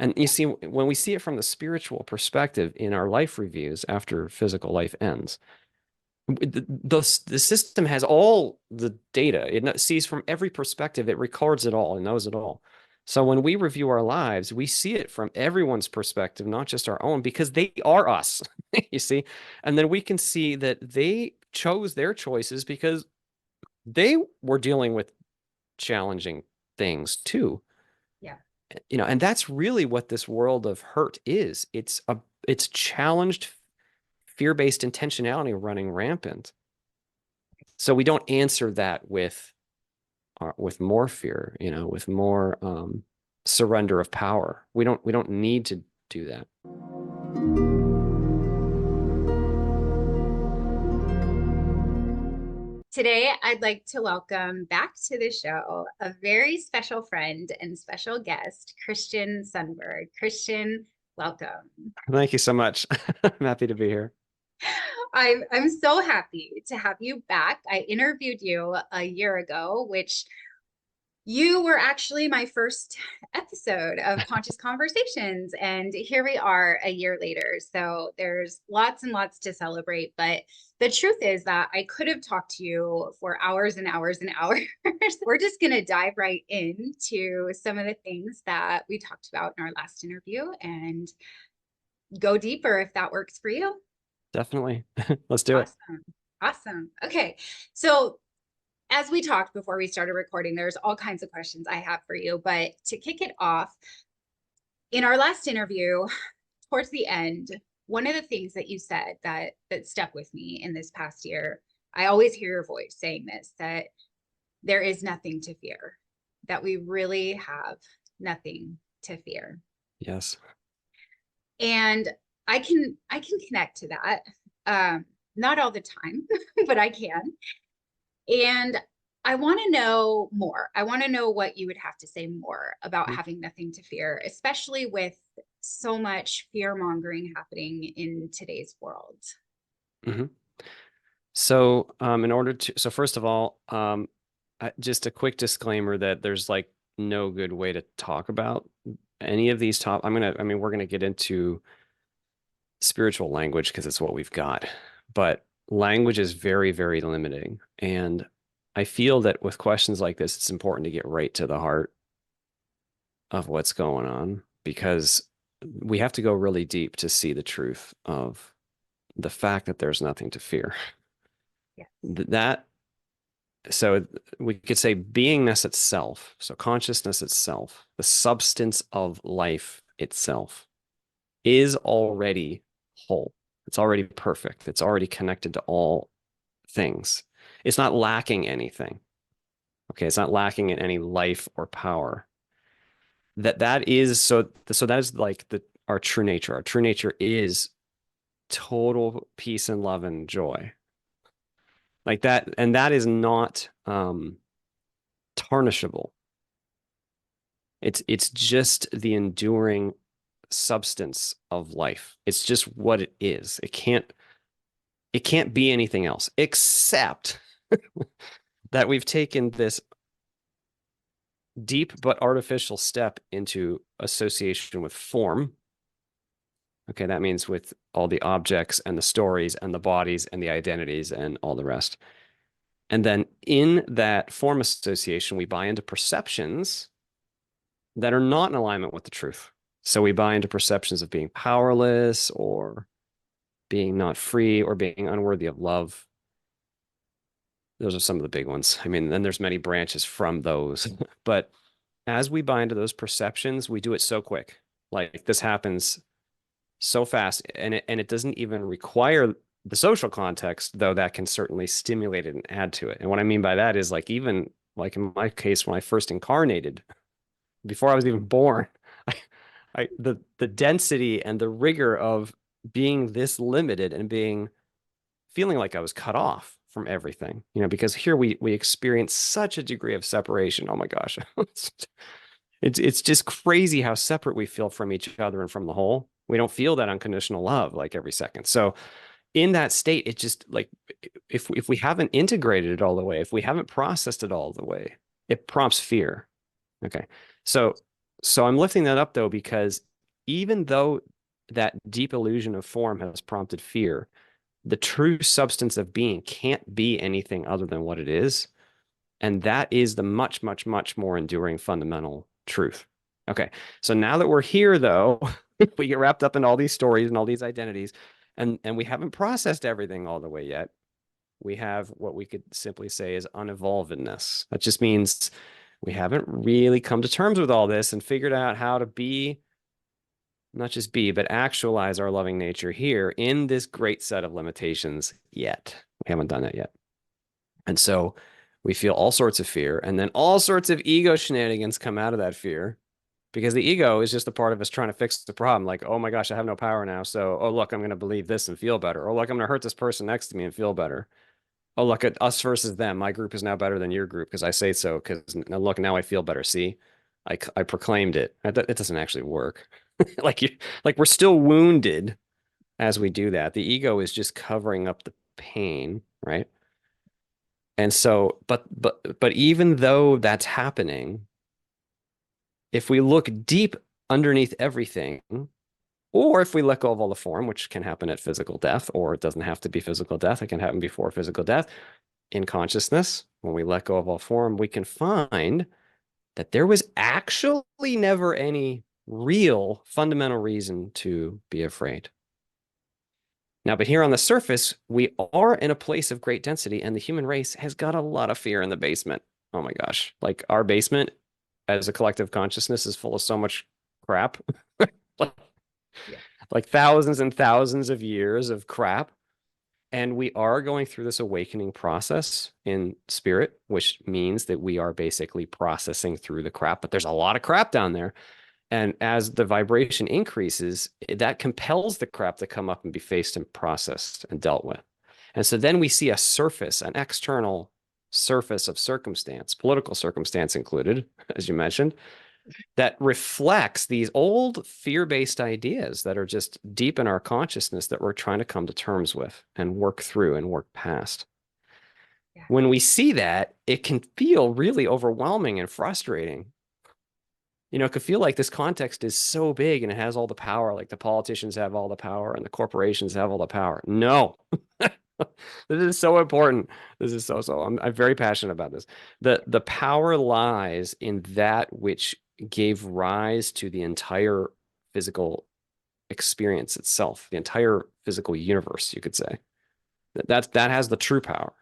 And you see, when we see it from the spiritual perspective in our life reviews after physical life ends, the system has all the data. It sees from every perspective. It records it all and knows it all. So when we review our lives, we see it from everyone's perspective, not just our own, because they are us, you see? And then we can see that they chose their choices because they were dealing with challenging things too. Yeah. And that's really what this world of hurt is. It's challenged fear-based intentionality running rampant. So we don't answer that with more fear, with more surrender of power. We don't need to do that. Today, I'd like to welcome back to the show a very special friend and special guest, Christian Sundberg. Christian, welcome. Thank you so much. I'm happy to be here. I'm so happy to have you back. I interviewed you a year ago, which you were actually my first episode of Conscious Conversations, and here we are a year later. So there's lots and lots to celebrate, but the truth is that I could have talked to you for hours and hours and hours. We're just going to dive right into some of the things that we talked about in our last interview and go deeper if that works for you. Definitely. Let's do it. Awesome. Awesome. Okay. So as we talked before we started recording, there's all kinds of questions I have for you, but to kick it off, in our last interview, towards the end, one of the things that you said that stuck with me in this past year, I always hear your voice saying this, that there is nothing to fear, that we really have nothing to fear. Yes. And I can connect to that. Not all the time, but I can. And I want to know more. I want to know what you would have to say more about having nothing to fear, especially with so much fear mongering happening in today's world. Mm-hmm. So, so first of all, just a quick disclaimer that there's like no good way to talk about any of these we're gonna get into spiritual language because it's what we've got, but language is very, very limiting. And I feel that with questions like this, it's important to get right to the heart of what's going on, because we have to go really deep to see the truth of the fact that there's nothing to fear. Yeah. So we could say beingness itself, so consciousness itself, the substance of life itself is already whole. It's already perfect. It's already connected to all things. It's not lacking anything. Okay, it's not lacking in any life or power. That is that is like our true nature. Our true nature is total peace and love and joy. Like that, and that is not tarnishable. It's just the enduring substance of life. It's just what it is. It can't be anything else, except that we've taken this deep but artificial step into association with form. Okay, that means with all the objects and the stories and the bodies and the identities and all the rest. And then in that form association, we buy into perceptions that are not in alignment with the truth. So we buy into perceptions of being powerless or being not free or being unworthy of love. Those are some of the big ones. I mean, then there's many branches from those. But as we buy into those perceptions, we do it so quick. Like this happens so fast, and it doesn't even require the social context, though that can certainly stimulate it and add to it. And what I mean by that is like, even like in my case, when I first incarnated, before I was even born, the density and the rigor of being this limited and feeling like I was cut off from everything, because here we experience such a degree of separation. Oh my gosh. It's just crazy how separate we feel from each other and from the whole. We don't feel that unconditional love like every second. So in that state, it just like, if we haven't integrated it all the way, if we haven't processed it all the way, it prompts fear. Okay. So I'm lifting that up though, because even though that deep illusion of form has prompted fear, the true substance of being can't be anything other than what it is. And that is the much, much, much more enduring fundamental truth. Okay. So now that we're here, though, we get wrapped up in all these stories and all these identities, and we haven't processed everything all the way yet. We have what we could simply say is unevolvedness. That just means we haven't really come to terms with all this and figured out how to be, not just be, but actualize our loving nature here in this great set of limitations yet. We haven't done that yet. And so we feel all sorts of fear, and then all sorts of ego shenanigans come out of that fear because the ego is just a part of us trying to fix the problem. Like, oh my gosh, I have no power now. So, oh, look, I'm going to believe this and feel better. Oh, look, I'm going to hurt this person next to me and feel better. Oh, look at us versus them. My group is now better than your group because I say so. Because now look, now I feel better. See, I proclaimed it. It doesn't actually work. like like we're still wounded as we do that. The ego is just covering up the pain, right? And so, but even though that's happening, if we look deep underneath everything, or if we let go of all the form, which can happen at physical death, or it doesn't have to be physical death, it can happen before physical death. In consciousness, when we let go of all form, we can find that there was actually never any real fundamental reason to be afraid. Now, but here on the surface, we are in a place of great density, and the human race has got a lot of fear in the basement. Oh my gosh. Like our basement as a collective consciousness is full of so much crap. like, Yeah. like thousands and thousands of years of crap. And we are going through this awakening process in spirit, which means that we are basically processing through the crap, but there's a lot of crap down there. And as the vibration increases, that compels the crap to come up and be faced and processed and dealt with. And so then we see a surface, an external surface of circumstance, political circumstance included, as you mentioned, that reflects these old fear-based ideas that are just deep in our consciousness that we're trying to come to terms with and work through and work past. Yeah. When we see that, it can feel really overwhelming and frustrating. You know, it could feel like this context is so big and it has all the power, like the politicians have all the power and the corporations have all the power. No, this is so important. This is I'm very passionate about this. The power lies in that which gave rise to the entire physical experience itself, the entire physical universe, you could say. That has the true power.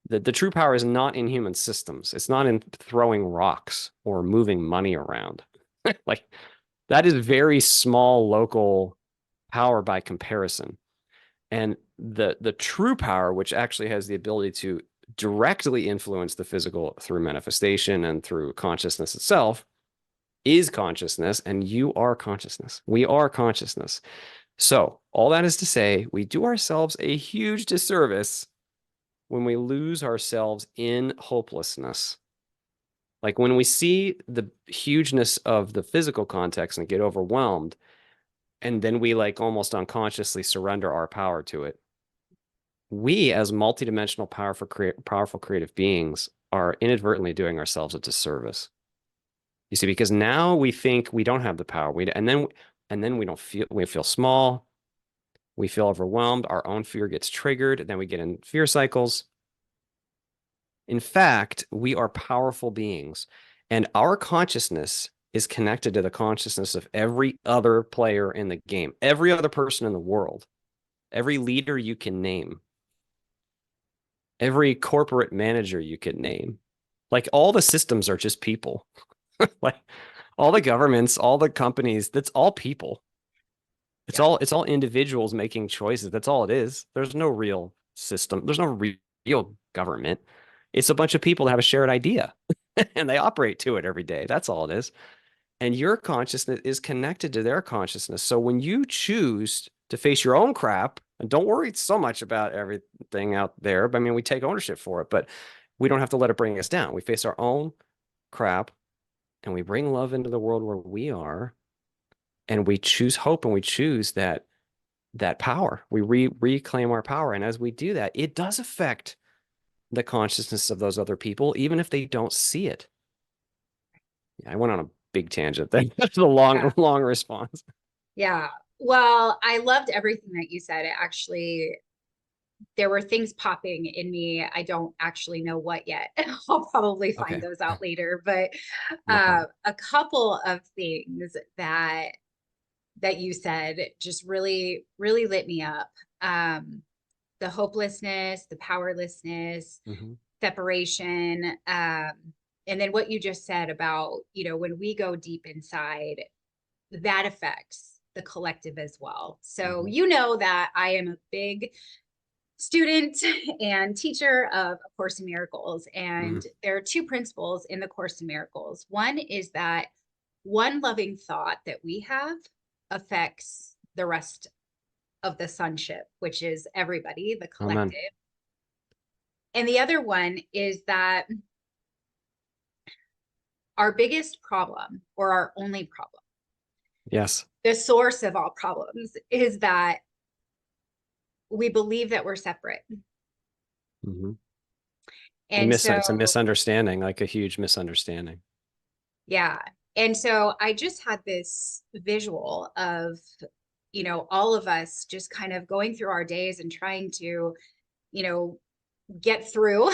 The true power is not in human systems. It's not in throwing rocks or moving money around. Like that is very small local power by comparison. And the true power, which actually has the ability to directly influence the physical through manifestation and through consciousness itself, is consciousness, and you are consciousness. We are consciousness. So all that is to say, we do ourselves a huge disservice when we lose ourselves in hopelessness. Like when we see the hugeness of the physical context and get overwhelmed, and then we like almost unconsciously surrender our power to it. We, as multidimensional, powerful creative beings, are inadvertently doing ourselves a disservice. You see, because now we think we don't have the power. And then we feel small. We feel overwhelmed. Our own fear gets triggered. And then we get in fear cycles. In fact, we are powerful beings, and our consciousness is connected to the consciousness of every other player in the game, every other person in the world, every leader you can name, every corporate manager you could name. Like all the systems are just people. Like all the governments, all the companies, that's all people. It's all individuals making choices. That's all it is. There's no real system. There's no real government. It's a bunch of people that have a shared idea and they operate to it every day. That's all it is. And your consciousness is connected to their consciousness. So when you choose to face your own crap, and don't worry so much about everything out there. I mean, we take ownership for it, but we don't have to let it bring us down. We face our own crap and we bring love into the world where we are, and we choose hope and we choose that power. We reclaim our power. And as we do that, it does affect the consciousness of those other people, even if they don't see it. Yeah, I went on a big tangent. That's a long response. Yeah. Well, I loved everything that you said. It actually, there were things popping in me. I don't actually know what yet. I'll probably find Okay, those out later, but no problem. a couple of things that you said just really, really lit me up. The hopelessness, the powerlessness, Hmm. separation, and then what you just said about, when we go deep inside, that affects the collective as well. So Hmm. you know that I am a big student and teacher of A Course in Miracles. And Hmm. there are two principles in the Course in Miracles. One is that one loving thought that we have affects the rest of the sonship, which is everybody, the Amen. collective. And the other one is that our biggest problem, or our only problem, Yes. the source of all problems, is that we believe that we're separate. Hmm. And It's a so, misunderstanding, like a huge misunderstanding. yeah. And so I just had this visual of, all of us just kind of going through our days and trying to, you know, get through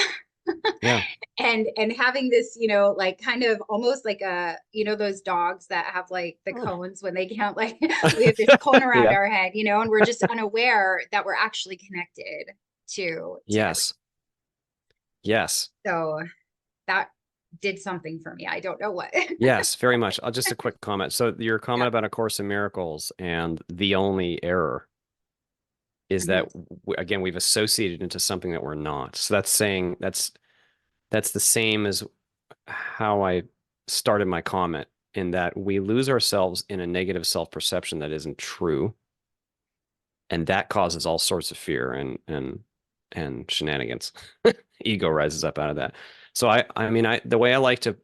Yeah. and having this, like kind of almost like those dogs that have like the Oh. cones when they can't like we have this cone around Yeah. our head, and we're just unaware that we're actually connected to everything. Yes. Yes. So that did something for me. I don't know what. Yes, very much. Just a quick comment. So your Yeah. comment about A Course in Miracles and the only error is Mhm. that again we've associated into something that we're not. So that's saying that's the same as how I started my comment in that we lose ourselves in a negative self-perception that isn't true, and that causes all sorts of fear and shenanigans. Ego rises up out of that. So I mean the way I like to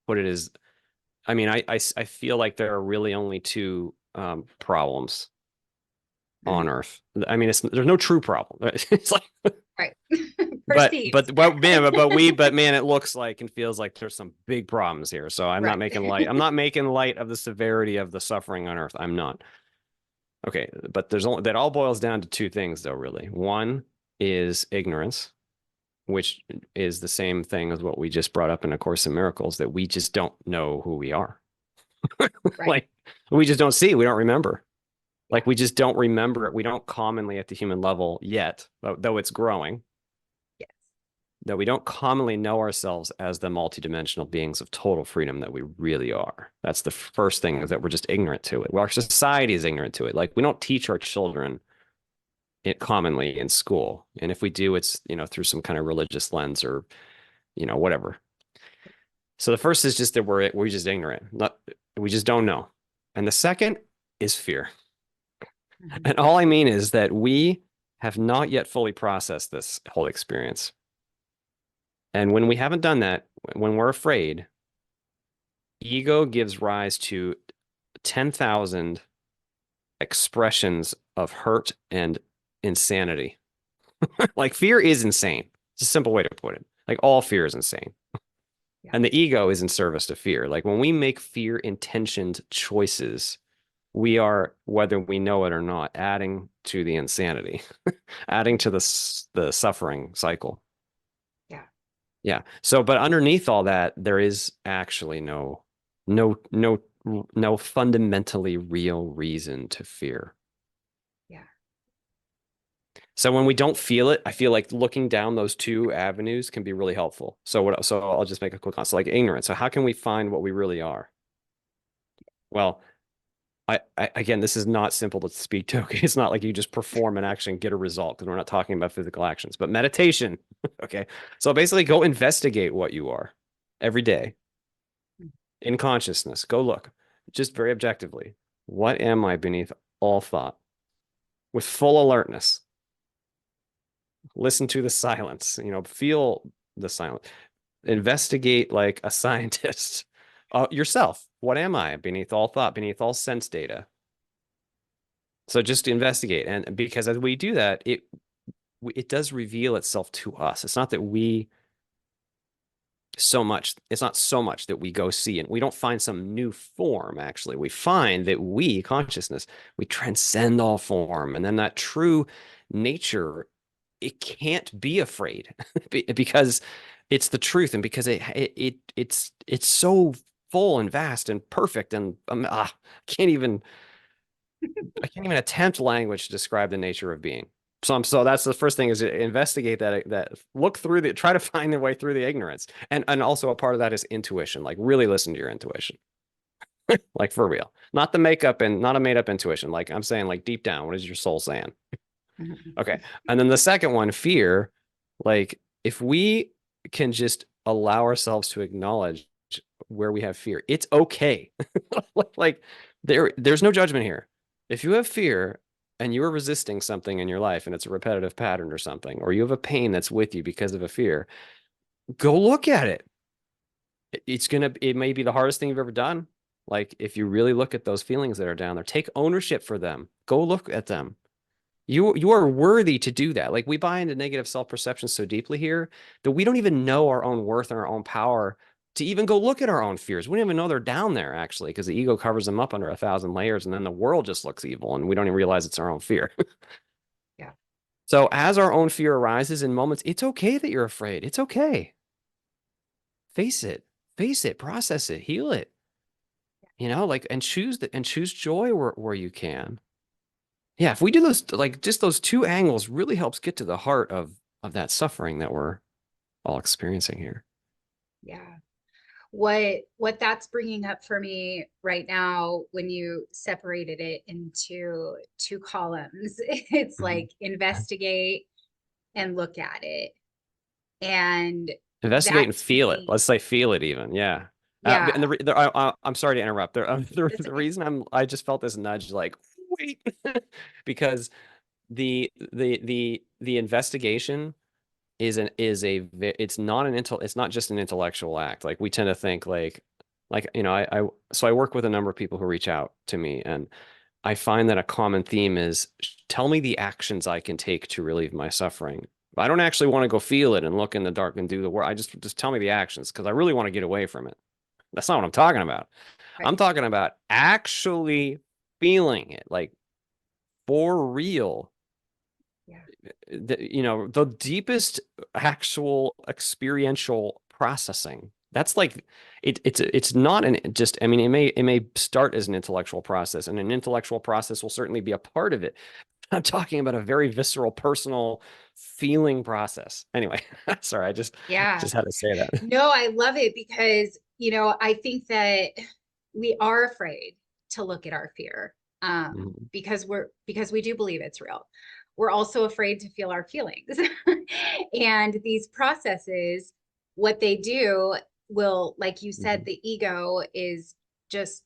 put it is I mean I feel like there are really only two problems on Mhm. Earth. I mean there's no true problem. It's like Right. but Perceived. but man but man it looks like and feels like there's some big problems here. So I'm not Right. making light. I'm not making light of the severity of the suffering on Earth. I'm not. Okay, but there's only that all boils down to two things though really. One is ignorance, which is the same thing as what we just brought up in A Course in Miracles, that we just don't know who we are. Right. Like we just don't see, we don't remember. Yeah. Like we just don't remember it. We don't commonly at the human level yet, though it's growing, Yes. that we don't commonly know ourselves as the multidimensional beings of total freedom that we really are. That's the first thing, is that we're just ignorant to it. Well, our society is ignorant to it. Like we don't teach our children it commonly in school. And if we do, it's, through some kind of religious lens or, whatever. So the first is just that we're just ignorant. We just don't know. And the second is fear. Mhm. And all I mean is that we have not yet fully processed this whole experience. And when we haven't done that, when we're afraid, ego gives rise to 10,000 expressions of hurt and insanity. Like fear is insane. It's a simple way to put it. Like all fear is insane. Yeah. And the ego is in service to fear. Like when we make fear intentioned choices, we are, whether we know it or not, adding to the insanity, adding to the suffering cycle. Yeah. Yeah. So, but underneath all that, there is actually no, no, no fundamentally real reason to fear. Yeah. So when we don't feel it, I feel like looking down those two avenues can be really helpful. So I'll just make a quick comment. So like ignorance. So how can we find what we really are? Well, again, this is not simple to speak to. Okay? It's not like you just perform an action and get a result, because we're not talking about physical actions, but meditation. Okay. So basically go investigate what you are every day in consciousness. Go look just very objectively. What am I beneath all thought with full alertness? Listen to the silence, feel the silence, investigate like a scientist yourself. What am I beneath all thought, beneath all sense data? So just investigate. And because as we do that, it does reveal itself to us. It's not that we so much. It's not so much that we go see and we don't find some new form, actually. We find that we, consciousness, we transcend all form. And then that true nature, it can't be afraid because it's the truth and because it's so full and vast and perfect and I can't even I can't even attempt language to describe the nature of being. So that's the first thing is investigate that look through try to find their way through the ignorance. And also a part of that is intuition. Like really listen to your intuition. Like for real. Not the makeup and not a made up intuition. Like I'm saying like deep down, what is your soul saying? Mhm. Okay. And then the second one, fear, like if we can just allow ourselves to acknowledge where we have fear, it's okay. Like there's no judgment here. If you have fear and you are resisting something in your life and it's a repetitive pattern or something, or you have a pain that's with you because of a fear, go look at it. It may be the hardest thing you've ever done. Like if you really look at those feelings that are down there, take ownership for them. Go look at them. You are worthy to do that. Like we buy into negative self-perception so deeply here that we don't even know our own worth and our own power to even go look at our own fears. We don't even know they're down there actually, because the ego covers them up under 1,000 layers, and then the world just looks evil, and we don't even realize it's our own fear. Yeah. So as our own fear arises in moments, it's okay that you're afraid. It's okay. Face it, process it, heal it. Like and choose joy where you can. Yeah, if we do those like just those two angles really helps get to the heart of that suffering that we're all experiencing here. Yeah. What that's bringing up for me right now when you separated it into two columns, it's Mhm. like investigate and look at it. And Investigate that and to feel it. me, Let's say feel it even. Yeah. And yeah, I'm sorry to interrupt. that's The okay. reason I just felt this nudge like wait because the investigation it's not it's not just an intellectual act. Like we tend to think so I work with a number of people who reach out to me, and I find that a common theme is tell me the actions I can take to relieve my suffering. I don't actually want to go feel it and look in the dark and do the work. I just tell me the actions because I really want to get away from it. That's not what I'm talking about. I'm Right. talking about actually feeling it, like for real. Yeah. The deepest actual experiential processing. That's like it's not an just I mean it may start as an intellectual process, and an intellectual process will certainly be a part of it. I'm talking about a very visceral, personal feeling process. Anyway, sorry, I Yeah. just had to say that. No, I love it because, I think that we are afraid to look at our fear, Mhm. because we do believe it's real. We're also afraid to feel our feelings. And these processes, what they do will, like you said, Mhm. the ego is just,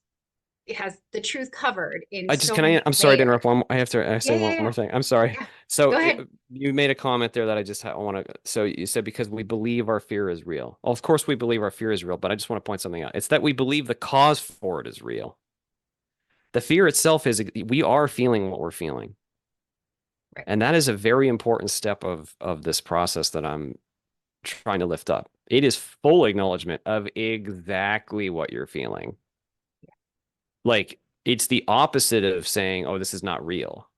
it has the truth covered in I just so can I many I'm sorry to interrupt layers. one I have to I Yeah, say yeah, one yeah. more thing. I'm sorry. Yeah. So Go ahead. you made a comment there that I want to so you said because we believe our fear is real. Well, of course we believe our fear is real, but I just want to point something out. It's that we believe the cause for it is real. The fear itself is we are feeling what we're feeling. Right. And that is a very important step of this process that I'm trying to lift up. It is full acknowledgement of exactly what you're feeling. Like it's the opposite of saying, "Oh, this is not real."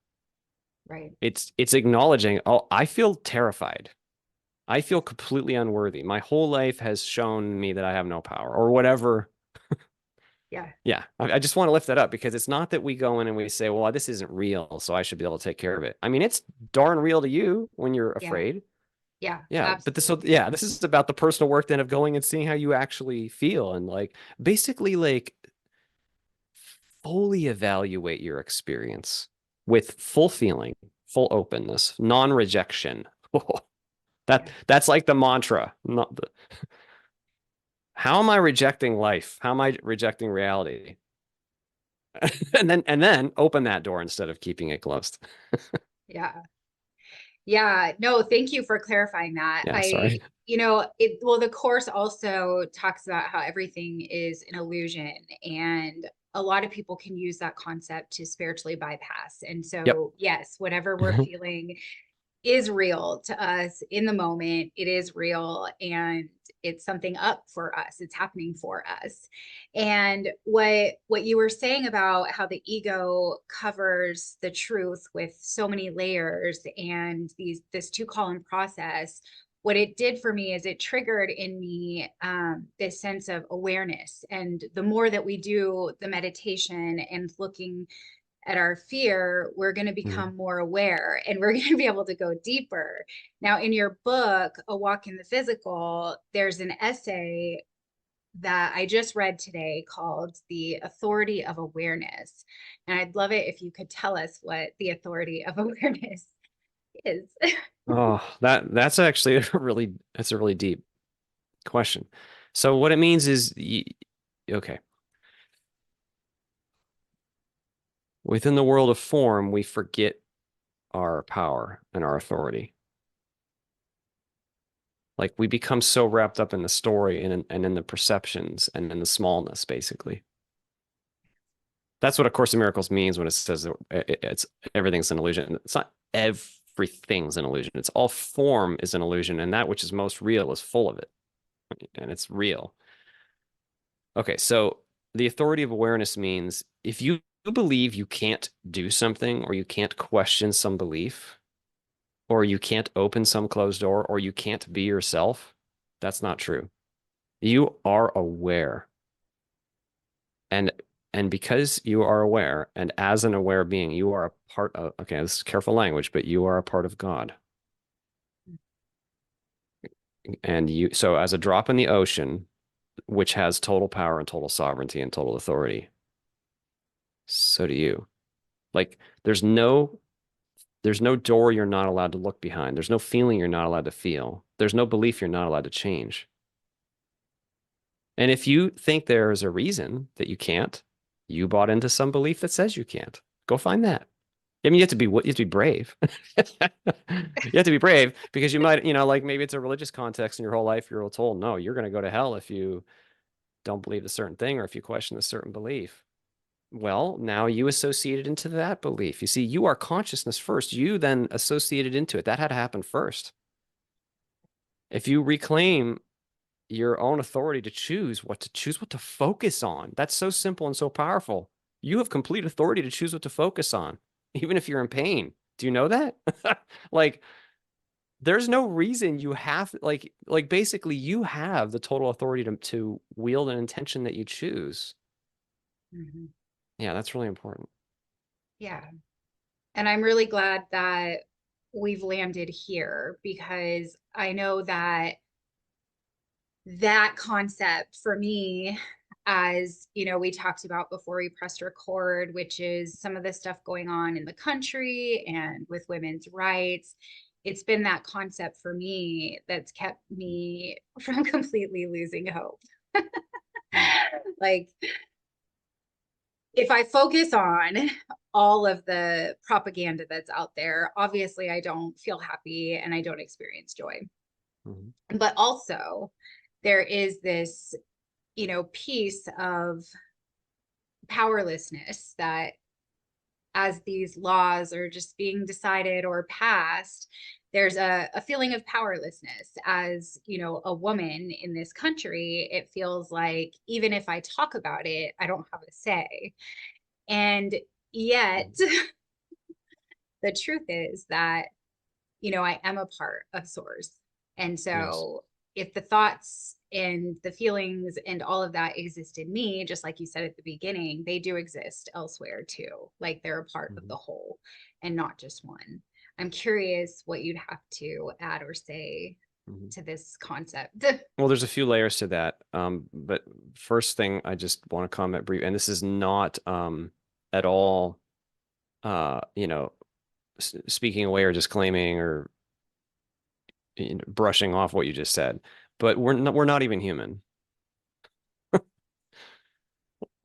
Right. It's acknowledging, "Oh, I feel terrified. I feel completely unworthy. My whole life has shown me that I have no power," or whatever. Yeah. Yeah, I just want to lift that up because it's not that we go in and we say, "Well, this isn't real, so I should be able to take care of it." I mean, it's darn real to you when you're Yeah. afraid. Yeah. Yeah, but Absolutely. this is about the personal work then of going and seeing how you actually feel and like basically like fully evaluate your experience with full feeling, full openness, non-rejection. Yeah. That's like the mantra. Not the, how am I rejecting life? How am I rejecting reality? And then open that door instead of keeping it closed. Yeah. Yeah, no, thank you for clarifying that. Yeah, sorry. Well, the course also talks about how everything is an illusion, and a lot of people can use that concept to spiritually bypass. And Yep. so, yes, whatever we're feeling is real to us in the moment. It is real, and it's something up for us. It's happening for us. And what you were saying about how the ego covers the truth with so many layers, and this two column process, what it did for me is it triggered in me this sense of awareness. And the more that we do the meditation and looking at our fear, we're going to become more aware, and we're going to be able to go deeper. Now, in your book, A Walk in the Physical, there's an essay that I just read today called The Authority of Awareness. And I'd love it if you could tell us what the authority of awareness is. Oh, that's actually that's a really deep question. So what it means is, okay, within the world of form, we forget our power and our authority. Like we become so wrapped up in the story and in the perceptions and in the smallness, basically. That's what A Course in Miracles means when it says that it's everything's an illusion. It's not everything's an illusion. It's all form is an illusion, and that which is most real is full of it, and it's real. Okay, so the authority of awareness means if you believe you can't do something, or you can't question some belief, or you can't open some closed door, or you can't be yourself, that's not true. You are aware. And because you are aware, and as an aware being, you are a part of, okay, this is careful language, but you are a part of God. And so as a drop in the ocean, which has total power and total sovereignty and total authority, so do you. Like there's no door you're not allowed to look behind. There's no feeling you're not allowed to feel. There's no belief you're not allowed to change. And if you think there is a reason that you can't, you bought into some belief that says you can't. Go find that. I mean, you have to be brave. You have to be brave because you might, like maybe it's a religious context in your whole life. You're told, no, you're going to go to hell if you don't believe a certain thing or if you question a certain belief. Well, now you associated into that belief. You see, you are consciousness first. You then associated into it. That had to happen first. If you reclaim your own authority to choose what to focus on, that's so simple and so powerful. You have complete authority to choose what to focus on, even if you're in pain. Do you know that? Like, there's no reason you have like basically you have the total authority to wield an intention that you choose. Mhm. Yeah, that's really important. Yeah. And I'm really glad that we've landed here, because I know that that concept for me, as you know, we talked about before we pressed record, which is some of the stuff going on in the country and with women's rights. It's been that concept for me that's kept me from completely losing hope. Mm. Like, if I focus on all of the propaganda that's out there, obviously I don't feel happy and I don't experience joy. Mhm. But also, there is this, piece of powerlessness that, as these laws are just being decided or passed, there's a feeling of powerlessness. As a woman in this country, it feels like even if I talk about it, I don't have a say. And yet, the truth is that, I am a part of source. And Yes. so if the thoughts and the feelings and all of that exist in me, just like you said at the beginning, they do exist elsewhere too. Like they're a part of Mhm. the whole and not just one. I'm curious what you'd have to add or say Mhm. to this concept. Well, there's a few layers to that. But first thing I just want to comment brief, and this is not at all speaking away or disclaiming or brushing off what you just said, but we're not even human.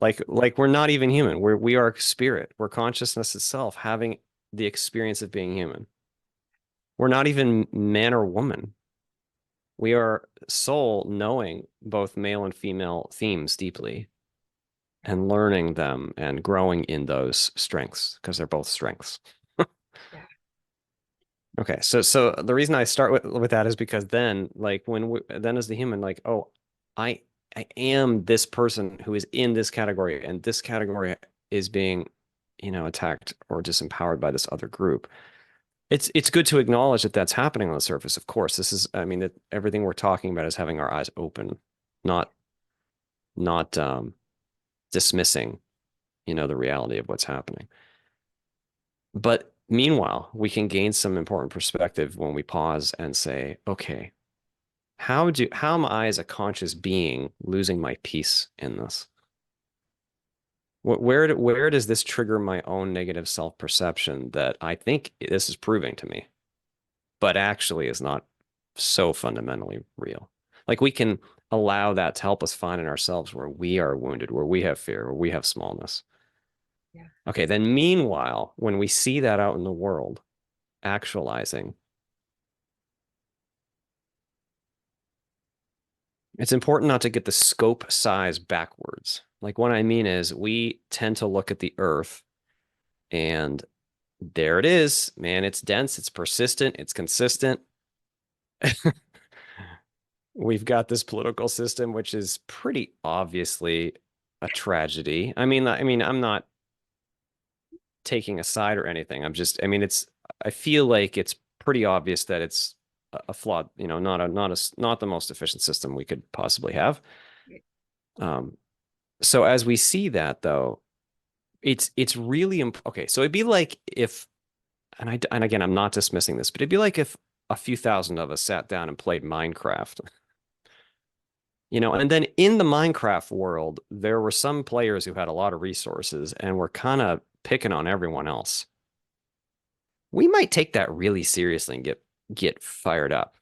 Like we're not even human. We are spirit. We're consciousness itself having the experience of being human. We're not even man or woman. We are soul knowing both male and female themes deeply and learning them and growing in those strengths because they're both strengths. Yeah. Okay, so the reason I start with that is because then, like then as the human, like, oh, I I am this person who is in this category, and this category is being, attacked or disempowered by this other group. It's good to acknowledge that that's happening on the surface. Of course, this is, I mean, that everything we're talking about is having our eyes open, not not dismissing, the reality of what's happening. But meanwhile, we can gain some important perspective when we pause and say, okay, how am I as a conscious being losing my peace in this? Where does this trigger my own negative self-perception that I think this is proving to me, but actually is not so fundamentally real? Like we can allow that to help us find in ourselves where we are wounded, where we have fear, where we have smallness. Yeah. Okay, then meanwhile, when we see that out in the world, actualizing, it's important not to get the scope size backwards. Like what I mean is we tend to look at the earth and there it is, man, it's dense, it's persistent, it's consistent. We've got this political system which is pretty obviously a tragedy. I mean, I'm not taking a side or anything. I mean, I feel like it's pretty obvious that it's a flawed, not the most efficient system we could possibly have. Um, so as we see that though, it's really okay. So it'd be like if, and again, I'm not dismissing this, but it'd be like if a few thousand of us sat down and played Minecraft, and then in the Minecraft world, there were some players who had a lot of resources and were kind of picking on everyone else. We might take that really seriously and get fired up.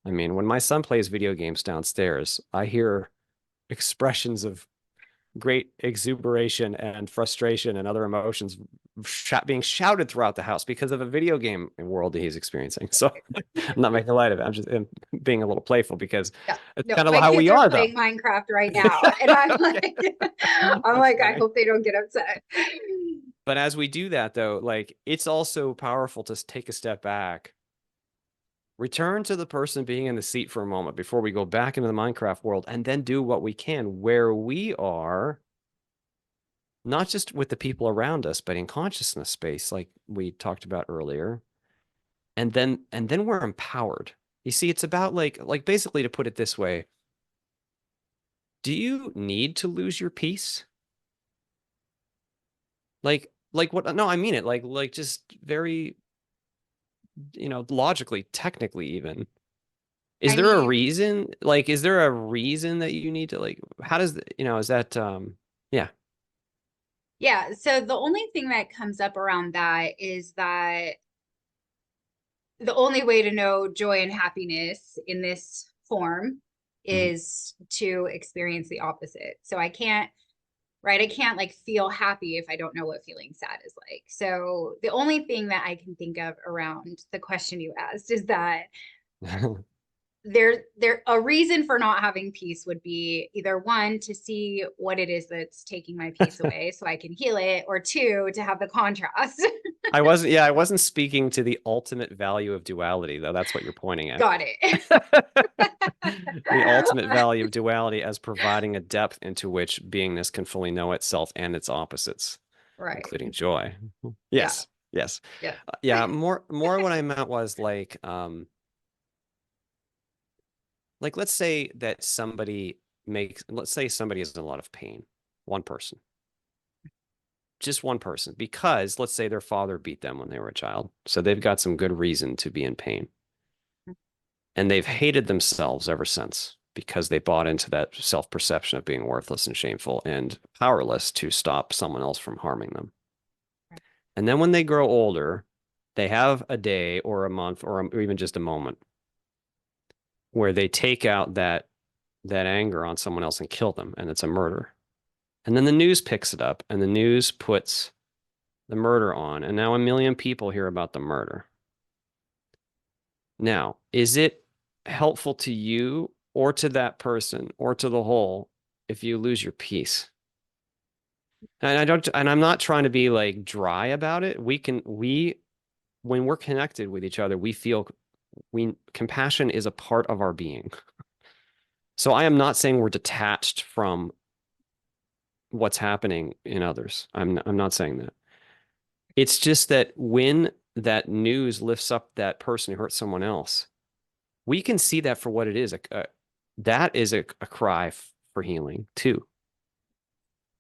I mean, when my son plays video games downstairs, I hear expressions of great exuberation and frustration and other emotions being shouted throughout the house because of a video game world that he's experiencing. So I'm not making light of it. I'm just being a little playful because Yeah. it's No, kind of my how kids we are are, though. playing Minecraft right now, and I'm Okay. like, I'm That's like, I funny. hope they don't get upset. But as we do that, though, like it's also powerful to take a step back, return to the person being in the seat for a moment before we go back into the Minecraft world, and then do what we can where we are, not just with the people around us, but in consciousness space, like we talked about earlier. And then we're empowered. You see, it's about like basically to put it this way, do you need to lose your peace? Like what? No, I mean it. Like just very, logically, technically even. Is I there a mean, reason? Like, is there a reason that you need to like, how does, is that, yeah. yeah. So the only thing that comes up around that is that the only way to know joy and happiness in this form Mhm. is to experience the opposite. So I can't, right? I can't like feel happy if I don't know what feeling sad is like. So the only thing that I can think of around the question you asked is that there a reason for not having peace would be either one, to see what it is that's taking my peace away so I can heal it, or two, to have the contrast. I wasn't speaking to the ultimate value of duality, though. That's what you're pointing at. Got it. The ultimate value of duality as providing a depth into which beingness can fully know itself and its opposites, Right. including joy. Yeah. Yes, yes. Yeah. Yeah, more what I meant was like let's say somebody is in a lot of pain, one person, just one person, because let's say their father beat them when they were a child. So they've got some good reason to be in pain. And they've hated themselves ever since because they bought into that self-perception of being worthless and shameful and powerless to stop someone else from harming them. And then when they grow older, they have a day or a month or even just a moment where they take out that anger on someone else and kill them, and it's a murder. And then the news picks it up, and the news puts the murder on, and now a million people hear about the murder. Now, is it helpful to you or to that person or to the whole if you lose your peace? And I'm not trying to be like dry about it. We when we're connected with each other, compassion is a part of our being. So I am not saying we're detached from what's happening in others. I'm not saying that. It's just that when that news lifts up that person who hurt someone else, we can see that for what it is. That is a cry for healing too.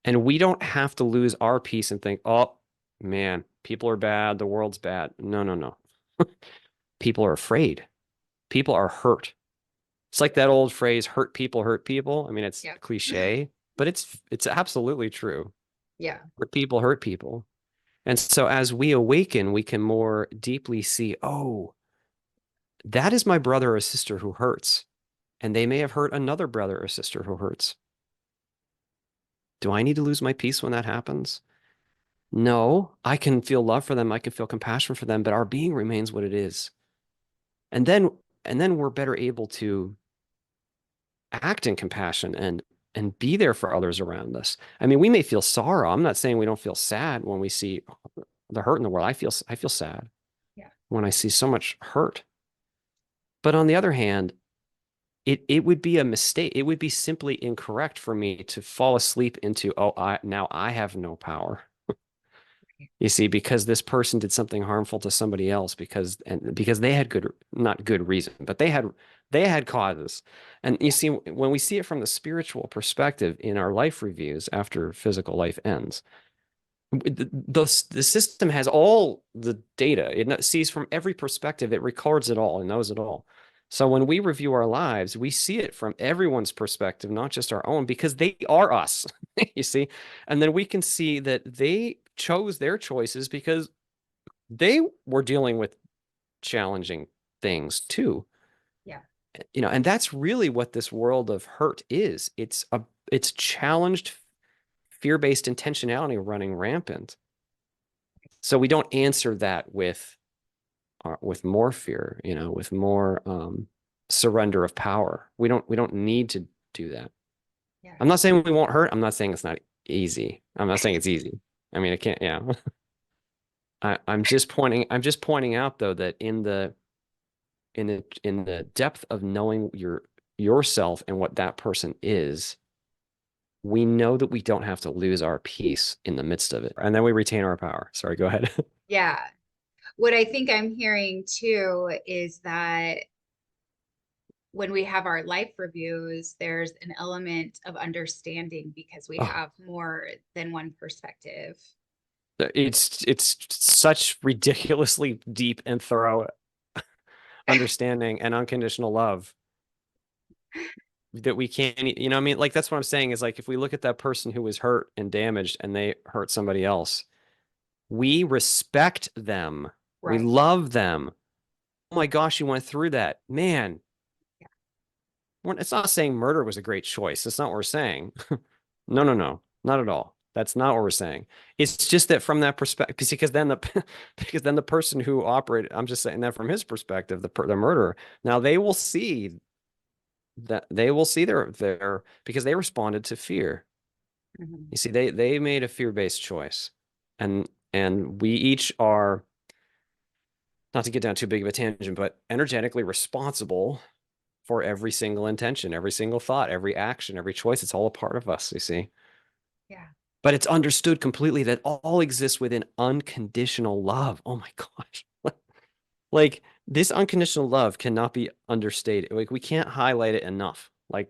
And we don't have to lose our peace and think, oh man, people are bad, the world's bad. No, no, no. People are afraid. People are hurt. It's like that old phrase, hurt people hurt people. I mean, it's Yeah. cliche, but it's absolutely true. Yeah. Hurt people hurt people. And so as we awaken, we can more deeply see, oh, that is my brother or sister who hurts. And they may have hurt another brother or sister who hurts. Do I need to lose my peace when that happens? No, I can feel love for them. I can feel compassion for them, but our being remains what it is. And then we're better able to act in compassion and be there for others around us. I mean, we may feel sorrow. I'm not saying we don't feel sad when we see the hurt in the world. I feel sad when I see so much hurt. But on the other hand, it would be a mistake. It would be simply incorrect for me to fall asleep into, oh, now I have no power. You see, because this person did something harmful to somebody else because they had not good reason, but they had causes. And you see, when we see it from the spiritual perspective in our life reviews after physical life ends, the system has all the data. It sees from every perspective. It records it all and knows it all. So when we review our lives, we see it from everyone's perspective, not just our own, because they are us, you see? And then we can see that they chose their choices because they were dealing with challenging things too. Yeah. And that's really what this world of hurt is. It's challenged fear-based intentionality running rampant. So we don't answer that with more fear, with more surrender of power. We don't need to do that. Yeah. I'm not saying we won't hurt. I'm not saying it's not easy. I'm not saying it's easy. I mean, it can't, yeah. I'm just pointing out though that in the depth of knowing yourself and what that person is, we know that we don't have to lose our peace in the midst of it. And then we retain our power. Sorry, go ahead. Yeah. What I think I'm hearing too is that when we have our life reviews, there's an element of understanding because we Oh, have more than one perspective. it's such ridiculously deep and thorough understanding and unconditional love that we can't, I mean, like that's what I'm saying is like if we look at that person who was hurt and damaged and they hurt somebody else, we respect them. We Right. love them. Oh my gosh, you went through that. Man, it's not saying murder was a great choice. That's not what we're saying. No, no, no, not at all. That's not what we're saying. It's just that from that perspective, because then the person who operated, I'm just saying that from his perspective, the murderer. Now they will see their because they responded to fear. Mm-hmm. You see, they made a fear-based choice, and we each are, not to get down too big of a tangent, but energetically responsible for every single intention, every single thought, every action, every choice. It's all a part of us, you see. Yeah. But it's understood completely that all exists within unconditional love. Oh my gosh. Like this unconditional love cannot be understated. Like we can't highlight it enough. Like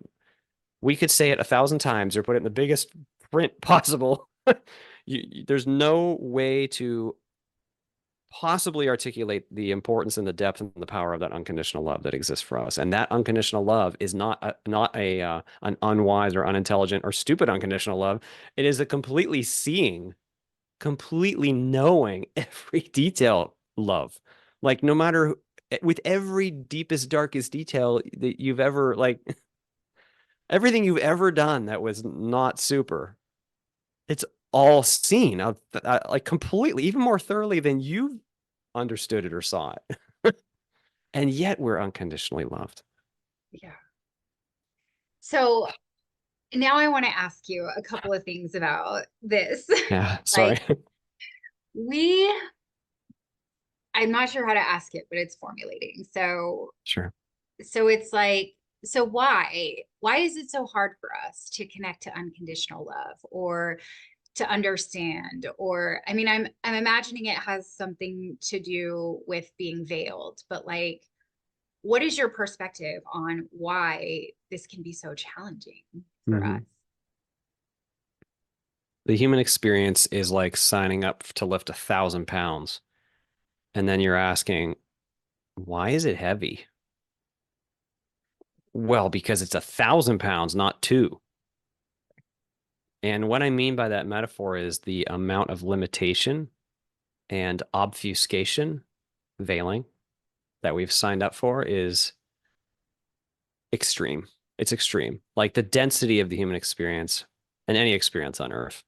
we could say it 1,000 times or put it in the biggest print possible. There's no way to possibly articulate the importance and the depth and the power of that unconditional love that exists for us. And that unconditional love is not an unwise or unintelligent or stupid unconditional love. It is a completely seeing, completely knowing every detail love. Like no matter with every deepest, darkest detail that you've ever like everything you've ever done that was not super, it's all seen like completely, even more thoroughly than you understood it or saw it. And yet we're unconditionally loved. Yeah. So now I want to ask you a couple of things about this. Yeah, sorry. Like we I'm not sure how to ask it, but it's formulating. Sure. So it's like, so why is it so hard for us to connect to unconditional love or to understand? Or I mean, I'm imagining it has something to do with being veiled, but like, what is your perspective on why this can be so challenging for us? Mhm. The human experience is like signing up to lift 1,000 pounds. And then you're asking, why is it heavy? Well, because it's 1,000 pounds, not two. And what I mean by that metaphor is the amount of limitation and obfuscation, veiling that we've signed up for is extreme. It's extreme. Like the density of the human experience and any experience on Earth,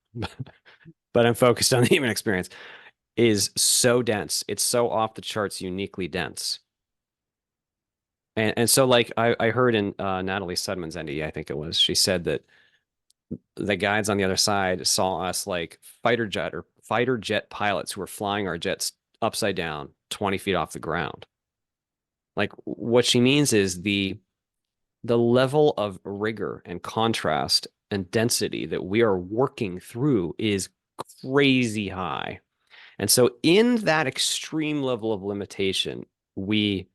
but I'm focused on the human experience, is so dense. It's so off the charts, uniquely dense. And so like I heard in Natalie Sudman's NDE, I think it was, she said that the guides on the other side saw us like fighter jet pilots who were flying our jets upside down 20 feet off the ground. Like what she means is the level of rigor and contrast and density that we are working through is crazy high. And so in that extreme level of limitation, we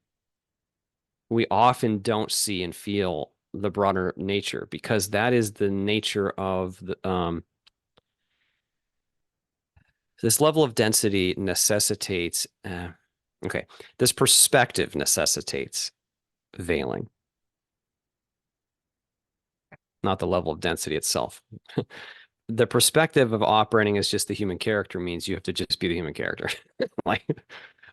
we often don't see and feel the broader nature because that is the nature of this level of density necessitates okay, this perspective necessitates veiling, not the level of density itself. The perspective of operating as just the human character means you have to just be the human character. Like,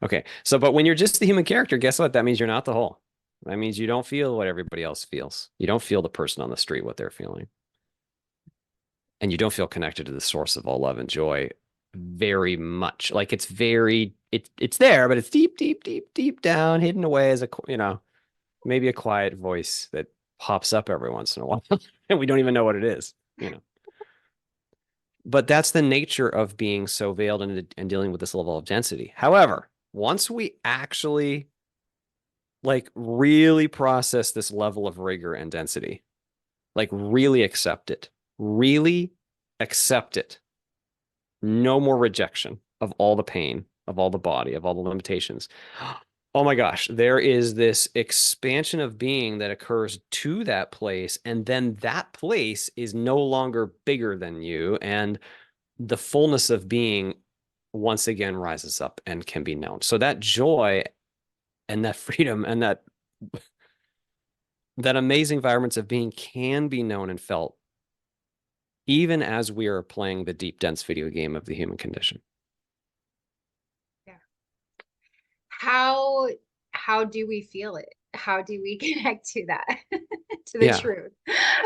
okay, so but when you're just the human character, guess what? That means you're not the whole. That means you don't feel what everybody else feels. You don't feel the person on the street what they're feeling. And you don't feel connected to the source of all love and joy very much. Like it's there, but it's deep, deep, deep, deep down, hidden away as maybe a quiet voice that pops up every once in a while, and we don't even know what it is. But that's the nature of being so veiled and dealing with this level of density. However, once we actually like really process this level of rigor and density, like really accept it, no more rejection of all the pain, of all the body, of all the limitations. Oh my gosh, there is this expansion of being that occurs to that place, and then that place is no longer bigger than you, and the fullness of being once again rises up and can be known. So that joy and that freedom and that amazing vibrance of being can be known and felt even as we are playing the deep, dense video game of the human condition. Yeah. How how do we feel it? How do we connect to that, to the Yeah. truth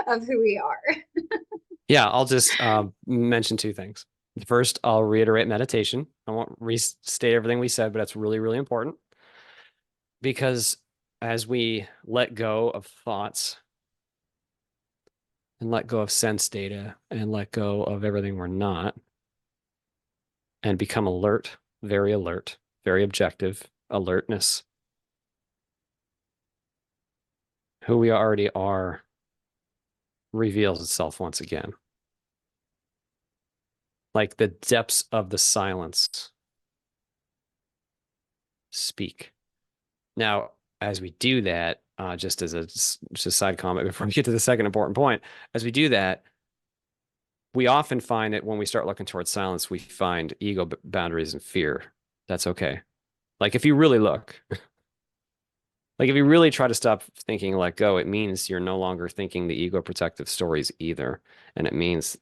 of who we are? Yeah. I'll just mention two things. First, I'll reiterate meditation. I won't restate everything we said, but that's really, really important because as we let go of thoughts and let go of sense data and let go of everything we're not and become alert, very objective, alertness, who we already are reveals itself once again. Like the depths of the silence speak. Now, as we do that, just as a side comment before we get to the second important point, as we do that, we often find that when we start looking towards silence, we find ego boundaries and fear. That's okay. Like if you really look, like if you really try to stop thinking, let go, it means you're no longer thinking the ego protective stories either. And it means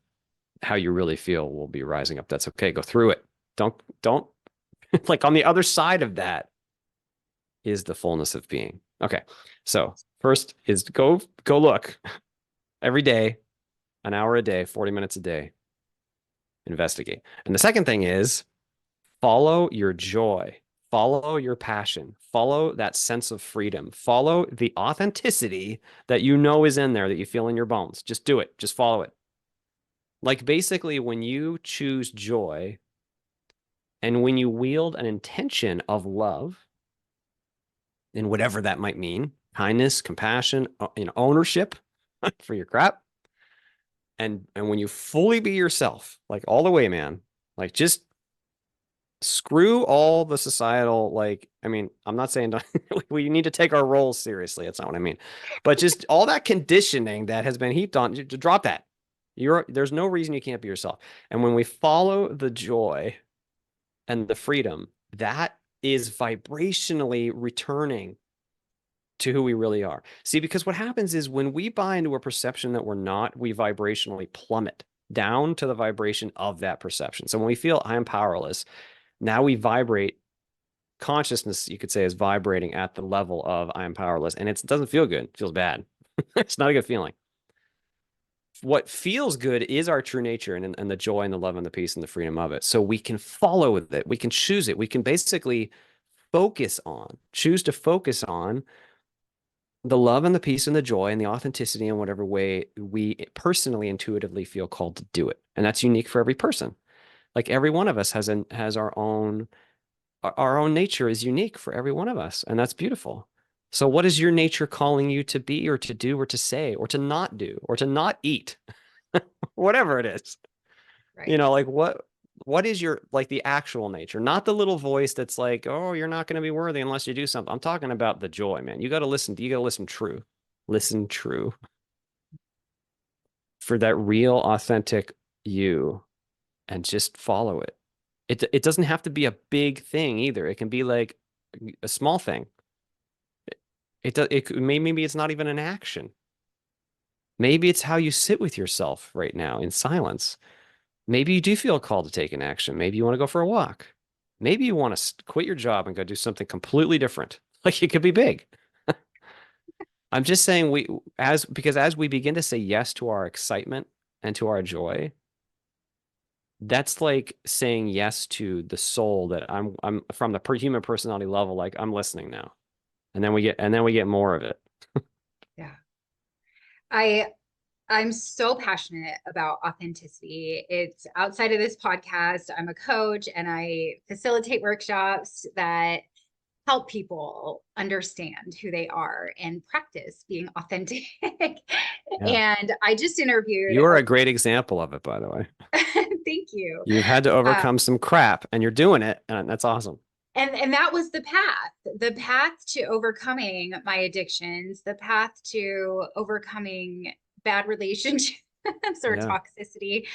how you really feel will be rising up. That's okay. Go through it. Don't like on the other side of that is the fullness of being. Okay. So first is go look every day, an hour a day, 40 minutes a day, investigate. And the second thing is follow your joy, follow your passion, follow that sense of freedom, follow the authenticity that you know is in there that you feel in your bones. Just do it. Just follow it. Like basically when you choose joy, And when you wield an intention of love, and whatever that might mean, kindness, compassion, ownership for your crap, and when you fully be yourself, like all the way, man, like just screw all the societal, like, I mean, I'm not saying we need to take our roles seriously. That's not what I mean. But just all that conditioning that has been heaped on, to drop that. There's no reason you can't be yourself. And when we follow the joy and the freedom, that is vibrationally returning to who we really are. See, because what happens is when we buy into a perception that we're not, we vibrationally plummet down to the vibration of that perception. So when we feel I am powerless, now we vibrate. Consciousness, you could say, is vibrating at the level of I am powerless, and it doesn't feel good. It feels bad. It's not a good feeling. What feels good is our true nature, and the joy and the love and the peace and the freedom of it. So we can follow with it. We can choose it. We can basically choose to focus on the love and the peace and the joy and the authenticity in whatever way we personally intuitively feel called to do it. And that's unique for every person. Like every one of us has our own nature is unique for every one of us, and that's beautiful. So what is your nature calling you to be or to do or to say or to not do or to not eat? Whatever it is. Right. Like what is your, like, the actual nature, not the little voice that's like, oh, you're not going to be worthy unless you do something. I'm talking about the joy, man. You got to listen true. Listen true for that real authentic you, and just follow it. It doesn't have to be a big thing either. It can be like a small thing. Maybe it's not even an action. Maybe it's how you sit with yourself right now in silence. Maybe you do feel called to take an action. Maybe you want to go for a walk. Maybe you want to quit your job and go do something completely different. Like, it could be big. I'm just saying, because as we begin to say yes to our excitement and to our joy, that's like saying yes to the soul that I'm from the human personality level. Like, I'm listening now. And then we get more of it. Yeah. I I'm so passionate about authenticity. It's outside of this podcast. I'm a coach and I facilitate workshops that help people understand who they are and practice being authentic. Yeah. And I just interviewed You are a great example of it, by the way. thank you. You've had to Uh, overcome some crap and you're doing it, and that's awesome. and that was the path to overcoming my addictions, the path to overcoming bad relationships or Yeah. toxicity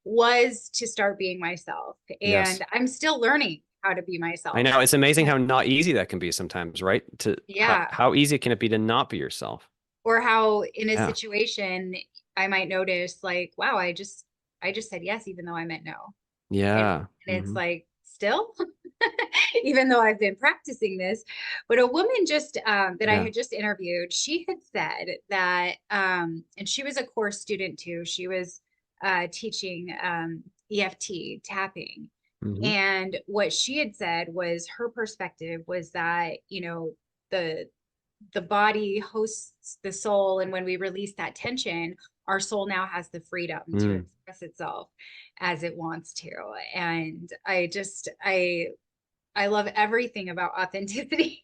was to start being myself. Yes. And I'm still learning how to be I myself. know, it's amazing how not easy that can be sometimes, right? To Yeah. how easy can it be to not be yourself? Or how in a Yeah. situation I might notice like, wow, I just said yes even though I meant no. And, Yeah. and it's Hmm. like, still, even though I've been practicing this. But a woman just that I Yeah. had just interviewed, she had said that, and she was a course student too. She was teaching EFT tapping. Hmm. And what she had said was her perspective was that, the the body hosts the soul, and when we release that tension, our soul now has the freedom to Mm. express itself as it wants to. And I love everything about authenticity.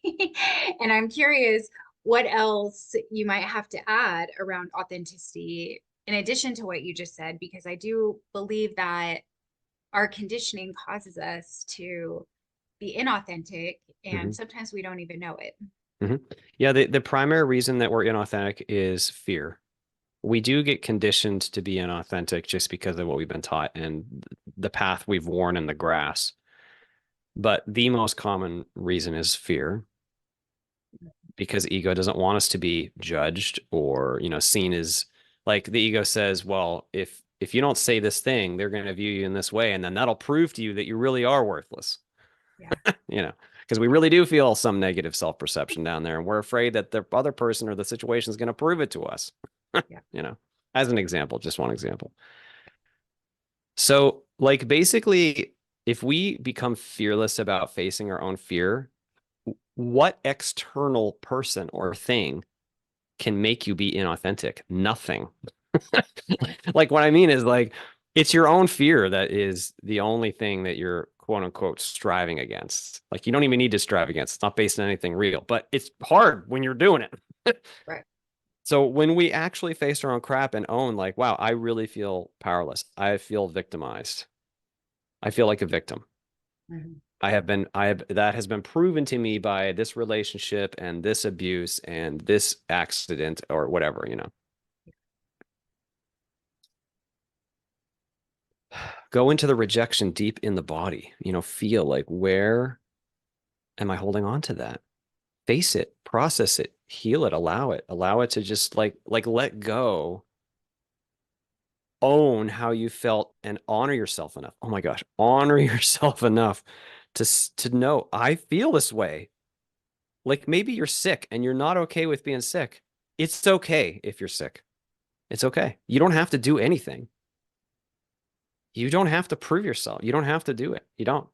And I'm curious what else you might have to add around authenticity in addition to what you just said, because I do believe that our conditioning causes us to be inauthentic, Hmm. and sometimes we don't even know it. Hmm. Yeah, the primary reason that we're inauthentic is fear. We do get conditioned to be inauthentic just because of what we've been taught and the path we've worn in the grass. But the most common reason is fear, because ego doesn't want us to be judged or, seen as, like, the ego says, well, if you don't say this thing, they're going to view you in this way, and then that'll prove to you that you really are worthless. Yeah. you know because we really do feel some negative self-perception down there, and we're afraid that the other person or the situation is going to prove it to us. Yeah. you know as an example, just one example. So, like, basically, if we become fearless about facing our own fear, what external person or thing can make you be inauthentic? Nothing. Like, what I mean is, like, it's your own fear that is the only thing that you're, quote unquote striving against. Like you don't even need to strive against. It's not based on anything real, but it's hard when you're doing it. Right. So when we actually face our own crap and own like, wow, I really feel powerless. I feel victimized. I feel like a victim. Mhm. That has been proven to me by this relationship and this abuse and this accident or whatever, you know. Go into the rejection deep in the body, you know, feel like where am I holding on to that? Face it, process it, heal it, allow it to just like let go, own how you felt and honor yourself enough. Oh my gosh, honor yourself enough to know I feel this way. Like maybe you're sick and you're not okay with being sick. It's okay if you're sick. It's okay. You don't have to do anything. You don't have to prove yourself. You don't have to do it. You don't.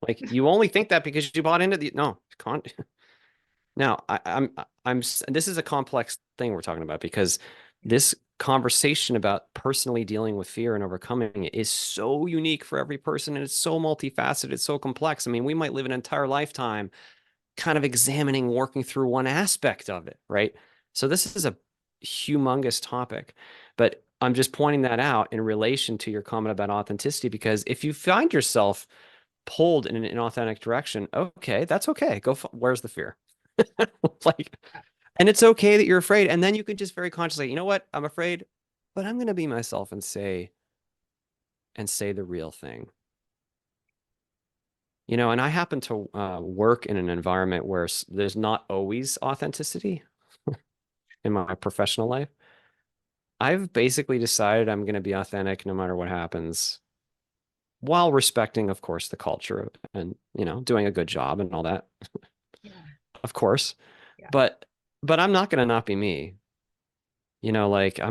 Like you only think that because you bought into the no. Can't. Now, this is a complex thing we're talking about because this conversation about personally dealing with fear and overcoming it is so unique for every person and it's so multifaceted, it's so complex. I mean, we might live an entire lifetime kind of examining, working through one aspect of it, right? So this is a humongous topic, but I'm just pointing that out in relation to your comment about authenticity because if you find yourself pulled in an inauthentic direction, okay, that's okay. Where's the fear? Like, and it's okay that you're afraid. And then you can just very consciously, you know what? I'm afraid, but I'm going to be myself and say the real thing. You know, and I happen to work in an environment where there's not always authenticity in my professional life. I've basically decided I'm going to be authentic no matter what happens, while respecting, of course, the culture and, you know, doing a good job and all that, Yeah. of course. Yeah. But I'm not going to not be me. You know, like I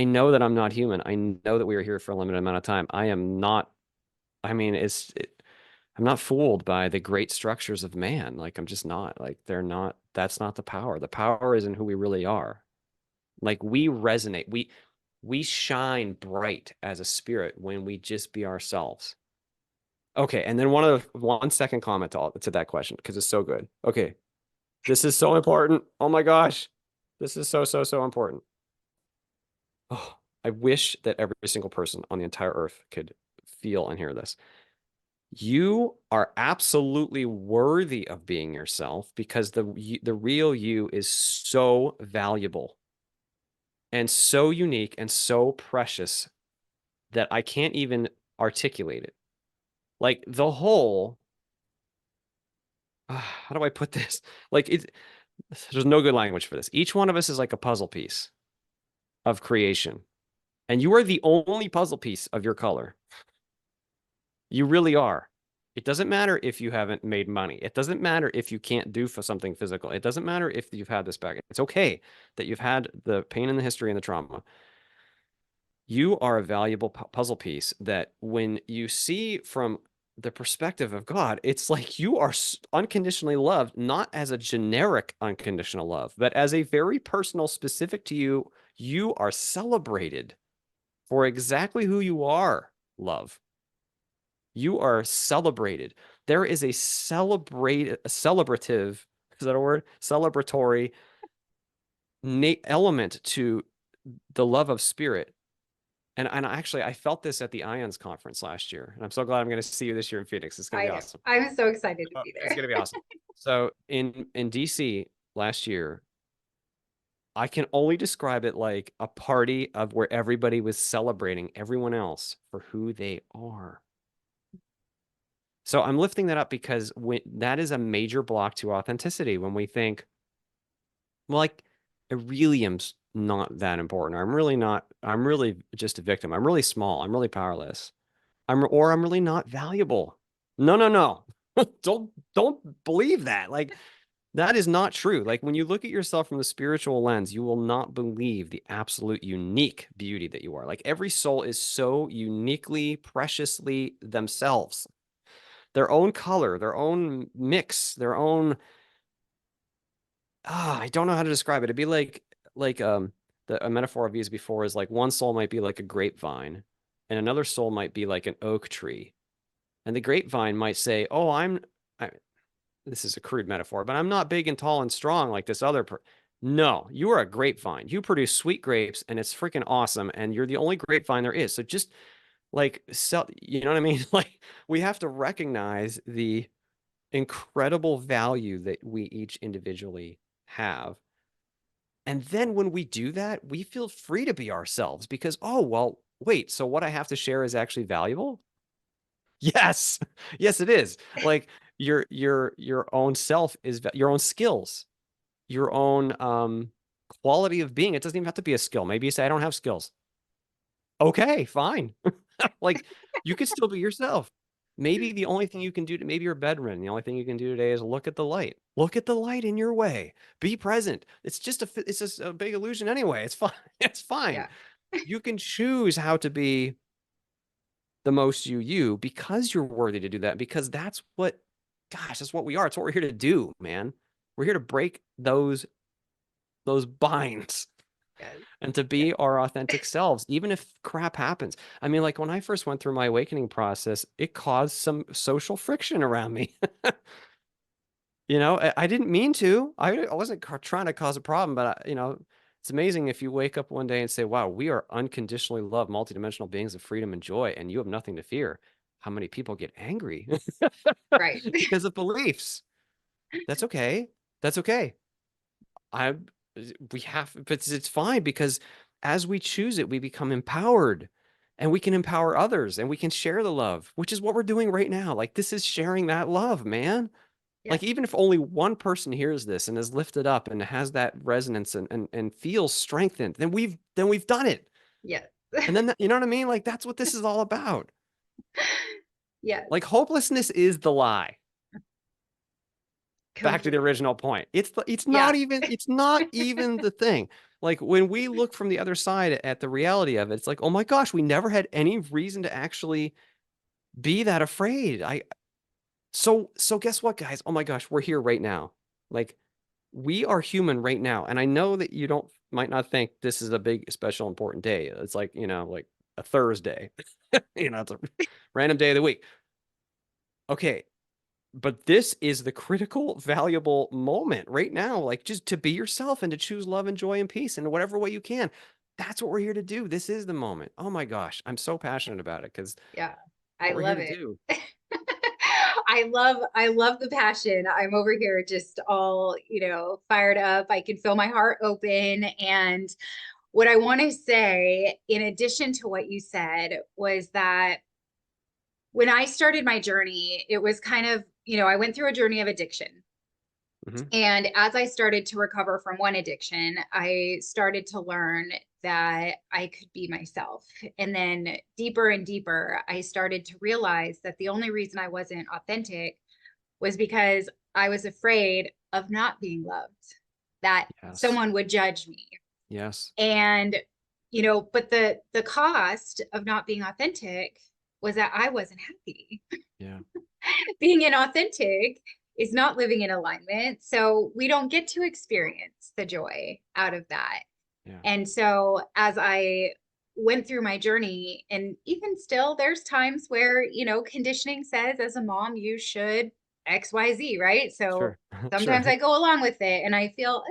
know that I'm not human. I know that we are here for a limited amount of time. I am not, I mean, I'm not fooled by the great structures of man. Like, I'm just not. Like, that's not the power. The power is in who we really are. Like, we resonate. We shine bright as a spirit when we just be ourselves. Okay, and then one second comment to that question because it's so good. Okay, this is so important. Oh my gosh, this is so important. Oh, I wish that every single person on the entire earth could feel and hear this. You are absolutely worthy of being yourself because the real you is so valuable and so unique and so precious that I can't even articulate it. Like the whole, how do I put this? Like there's no good language for this. Each one of us is like a puzzle piece of creation, and you are the only puzzle piece of your color. You really are. It doesn't matter if you haven't made money. It doesn't matter if you can't do for something physical. It doesn't matter if you've had this back. It's okay that you've had the pain and the history and the trauma. You are a valuable puzzle piece that when you see from the perspective of God, it's like you are unconditionally loved, not as a generic unconditional love, but as a very personal, specific to you. You are celebrated for exactly who you are, love. You are celebrated. There is a celebrative, is that a word? Celebratory element to the love of spirit. And actually, I felt this at the Ions conference last year. And I'm so glad I'm going to see you this year in Phoenix. It's going to be awesome. I'm so excited to be It's there. going to be awesome. So in DC last year, I can only describe it like a party of where everybody was celebrating everyone else for who they are. So I'm lifting that up because that is a major block to authenticity when we think, well, like, I really am not that important. I'm really not, I'm really just a victim. I'm really small. I'm really powerless. I'm really not valuable. No, no, no. Don't believe that. Like, that is not true. Like, when you look at yourself from the spiritual lens, you will not believe the absolute unique beauty that you are. Like, every soul is so uniquely, preciously themselves, their own color, their own mix, their own I don't know how to describe it. It'd be like a metaphor I've used before is like one soul might be like a grapevine and another soul might be like an oak tree. And the grapevine might say, "Oh, this is a crude metaphor, but I'm not big and tall and strong like this other No, you are a grapevine. You produce sweet grapes and it's freaking awesome. And you're the only grapevine there is. So just like, you know what I mean? Like, we have to recognize the incredible value that we each individually have. And then when we do that, we feel free to be ourselves because, oh, well, wait, so what I have to share is actually valuable? Yes. Yes, it is. Like your own self is your own skills, your own quality of being. It doesn't even have to be a skill. Maybe you say, I don't have skills. Okay, fine. Like you could still be yourself. Maybe the only thing you can do maybe you're bedridden. The only thing you can do today is look at the light. Look at the light in your way. Be present. It's just a big illusion anyway. It's fine. It's fine. Yeah. You can choose how to be the most you because you're worthy to do that, because that's what we are. It's what we're here to do, man. We're here to break those binds Yes. and to Yes. be our authentic selves, even if crap happens. I mean, like when I first went through my awakening process, it caused some social friction around me. I didn't mean to. I wasn't trying to cause a problem, but it's amazing if you wake up one day and say, wow, we are unconditionally loved, multidimensional beings of freedom and joy, and you have nothing to fear. How many people get angry Right. because of beliefs? That's okay. That's okay. I we have, but it's fine because as we choose it, we become empowered and we can empower others and we can share the love, which is what we're doing right now. Like this is sharing that love, man. Yeah. Like even if only one person hears this and is lifted up and has that resonance and feels strengthened, then we've done it. Yes. And then you know what I mean? Like that's what this is all about. Yes. Like hopelessness is the lie. Back to the Completely. original point. Yeah. It's not even the thing. Like when we look from the other side at the reality of it, it's like, oh my gosh, we never had any reason to actually be that afraid. So guess what, guys? Oh my gosh, we're here right now. Like we are human right now. And I know that you might not think this is a big, special, important day. It's like, like a Thursday. It's a random day of the week. Okay, but this is the critical, valuable moment right now. Like just to be yourself and to choose love and joy and peace in whatever way you can. That's what we're here to do. This is the moment. Oh my gosh, I'm so passionate about it because Yeah. I what we're here love to it. do. I love the passion. I'm over here just all, fired up. I can feel my heart open. And what I want to say, in addition to what you said, was that when I started my journey, it was kind of, I went through a journey of addiction. Hmm. And as I started to recover from one addiction, I started to learn that I could be myself. And then deeper and deeper, I started to realize that the only reason I wasn't authentic was because I was afraid of not being loved, that Yes. someone would judge me. Yes. And, but the cost of not being authentic was that I wasn't happy. Yeah. Being inauthentic is not living in alignment. So we don't get to experience the joy out of that. Yeah. And so as I went through my journey, and even still, there's times where, conditioning says as a mom, you should XYZ, right? So Sure. sometimes Sure. I go along with it and I feel,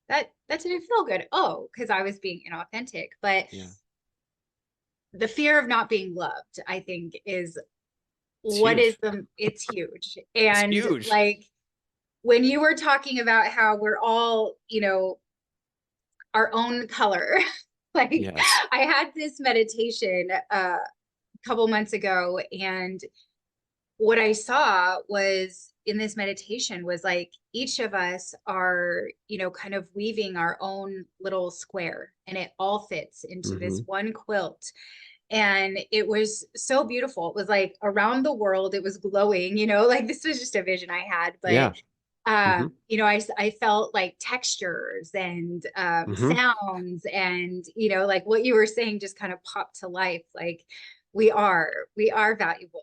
that didn't feel good. Oh, because I was being inauthentic. But Yeah. the fear of not being loved, I think, is It's what is huge. it's huge. It's And huge. like when you were talking about how we're all, our own color, like Yes. I had this meditation a couple months ago, and what I saw was in this meditation was like each of us are, kind of weaving our own little square, and it all fits into Hmm. this one quilt. And it was so beautiful. It was like around the world, it was glowing, like this was just a vision I had. But Yeah. Hmm. I felt like textures and Hmm. sounds, and like what you were saying just kind of popped to life. Like we are valuable.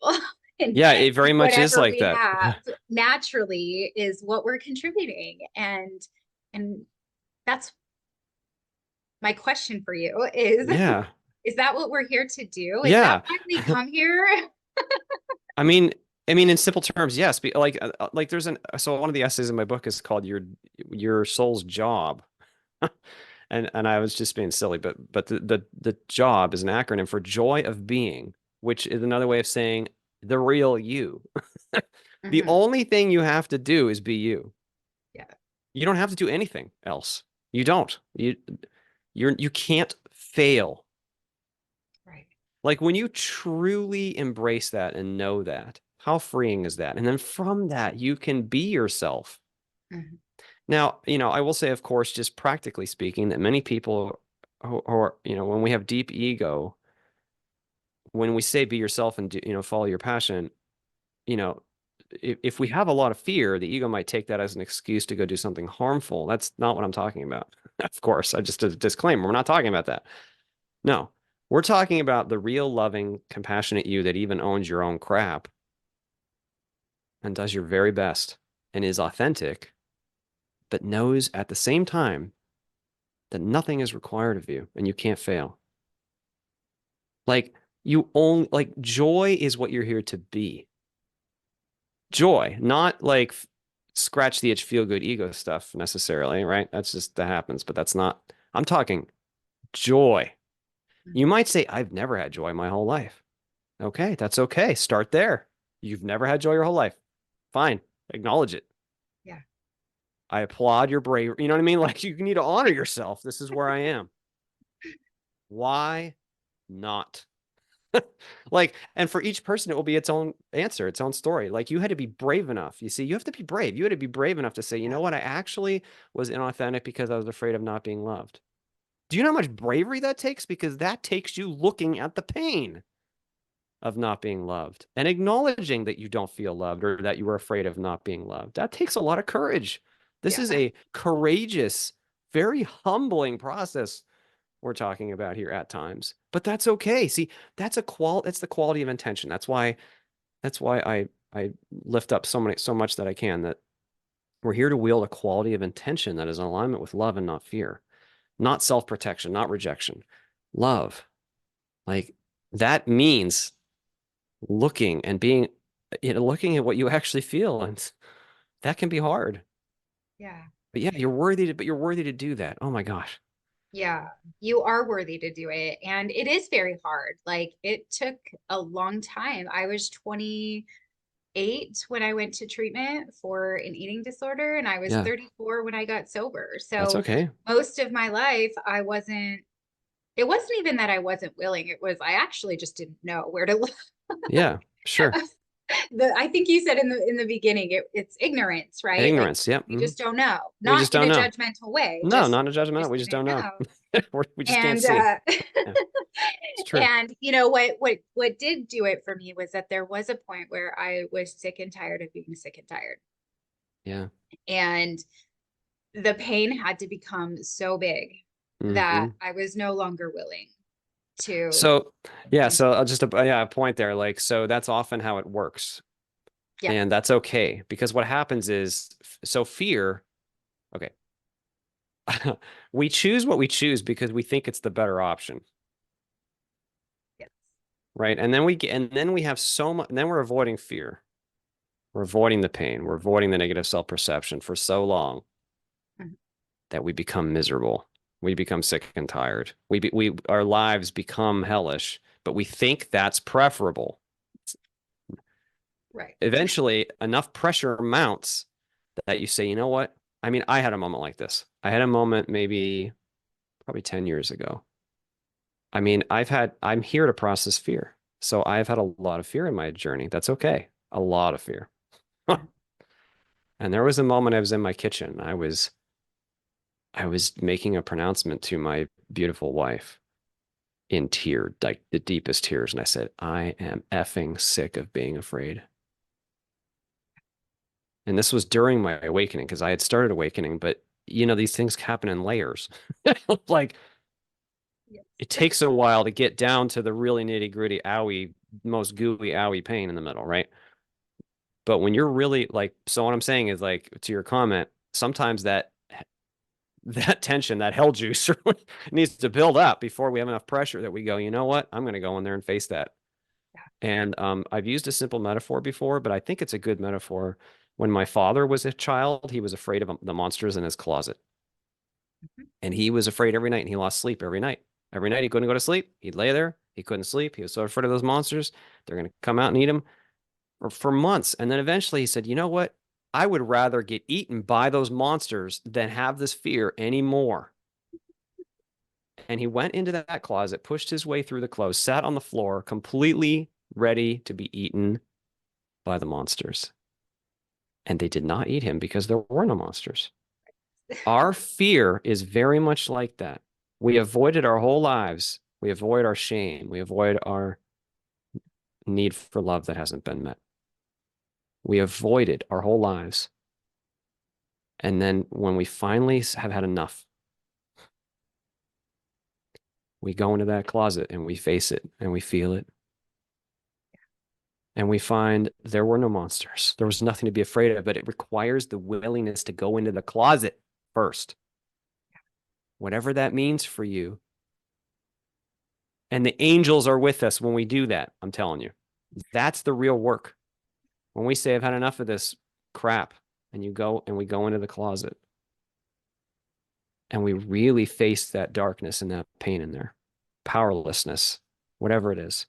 and Yeah, it very much is whatever like we that. have naturally is what we're contributing. And that's my question for you is Yeah. Is that what we're here to do? Is that Yeah. why we come here? I mean, in simple terms, yes. Like there's so one of the essays in my book is called your soul's job. And I was just being silly, but the job is an acronym for joy of being, which is another way of saying the real you. The Hmm. only thing you have to do is be you. Yeah. You don't have to do anything else. You don't. You can't fail. Right. Like when you truly embrace that and know that, how freeing is that? And then from that, you can be yourself. Hmm. Now, I will say, of course, just practically speaking, that many people who are, when we have deep ego, when we say be yourself and do, follow your passion, you know, if we have a lot of fear, the ego might take that as an excuse to go do something harmful. That's not what I'm talking about. Of course, I just a disclaimer, we're not talking about that. No, we're talking about the real loving, compassionate you that even owns your own crap and does your very best and is authentic, but knows at the same time that nothing is required of you and you can't fail. Like like joy is what you're here to be. Joy, not like scratch the itch, feel good ego stuff necessarily, right? That happens, but that's not, I'm talking joy. You might say, I've never had joy my whole life. Okay, that's okay. Start there. You've never had joy your whole life. Fine, acknowledge it. Yeah. I applaud your bravery. You know what I mean? Like you need to honor yourself. This is where I am. Why not? Like, and for each person, it will be its own answer, its own story. Like, you had to be brave enough. You see, you have to be brave. You had to be brave enough to say, you Yeah. know what? I actually was inauthentic because I was afraid of not being loved. Do you know how much bravery that takes? Because that takes you looking at the pain of not being loved and acknowledging that you don't feel loved or that you were afraid of not being loved. That takes a lot of courage. This is Yeah. a courageous, very humbling process we're talking about here at times. But that's okay. See, that's the quality of intention. That's why I lift up so much that I can, that we're here to wield a quality of intention that is in alignment with love and not fear, not self-protection, not rejection. Love. Like that means looking and being, looking at what you actually feel, and that can be hard. Yeah. But yeah, you're worthy to do that. Oh my gosh. Yeah, you are worthy to do it. And it is very hard. Like it took a long time. I was 28 when I went to treatment for an eating disorder, and I was Yeah, 34 when I got sober. that's So okay. most of my life, it wasn't even that I wasn't willing. It was, I actually just didn't know where to look. Yeah, sure. I think you said in the beginning, it's ignorance, right? Like Ignorance. Yep. we just don't know, We not just in don't a know. judgmental way, No, just not a judgment. We just didn't don't know. know. We just can't And see. Yeah, it's true. and you know what did do it for me was that there was a point where I was sick and tired of being sick and tired. Yeah. And the pain had to become so big that Hmm. I was no longer willing to So, yeah, continue. so I'll just yeah, a point there. Like, so that's often how it works. Yes. And that's okay because what happens is, so fear, okay. We choose what we choose because we think it's the better option, Yes. right? And then we have so much, and then we're avoiding fear. We're avoiding the pain. We're avoiding the negative self-perception for so long Mhm. that we become miserable. We become sick and tired. Our lives become hellish, but we think that's preferable. Right. Eventually, enough pressure mounts that you say, you know what? I mean, I had a moment like this. I had a moment maybe probably 10 years ago. I mean, I'm here to process fear. So I've had a lot of fear in my journey. That's okay. A lot of fear. Mhm. And there was a moment I was in my kitchen. I was making a pronouncement to my beautiful wife in tear, like the deepest tears. And I said, I am effing sick of being afraid. And this was during my awakening because I had started awakening, but these things happen in layers. Like Yes. it takes a while to get down to the really nitty gritty, owie, most gooey, owie pain in the middle, right? But when you're really like, so what I'm saying is like to your comment, sometimes that that tension, that hell juice needs to build up before we have enough pressure that we go, you know what? I'm going to go in there and face that. And I've used a simple metaphor before, but I think it's a good metaphor. When my father was a child, he was afraid of the monsters in his closet. And he was afraid every night, and he lost sleep every night. Every night he couldn't go to sleep. He'd lay there. He couldn't sleep. He was so afraid of those monsters. They're going to come out and eat him for months. And then eventually he said, you know what? I would rather get eaten by those monsters than have this fear anymore. And he went into that closet, pushed his way through the clothes, sat on the floor, completely ready to be eaten by the monsters. And they did not eat him because there were no monsters. Our fear is very much like that. We avoid it our whole lives. We avoid our shame. We avoid our need for love that hasn't been met. We avoid it our whole lives. And then when we finally have had enough, we go into that closet and we face it and we feel it. And we find there were no monsters. There was nothing to be afraid of, but it requires the willingness to go into the closet first. Whatever that means for you. And the angels are with us when we do that, I'm telling you. That's the real work. When we say, I've had enough of this crap, and we go into the closet, and we really face that darkness and that pain in there, powerlessness, whatever it is.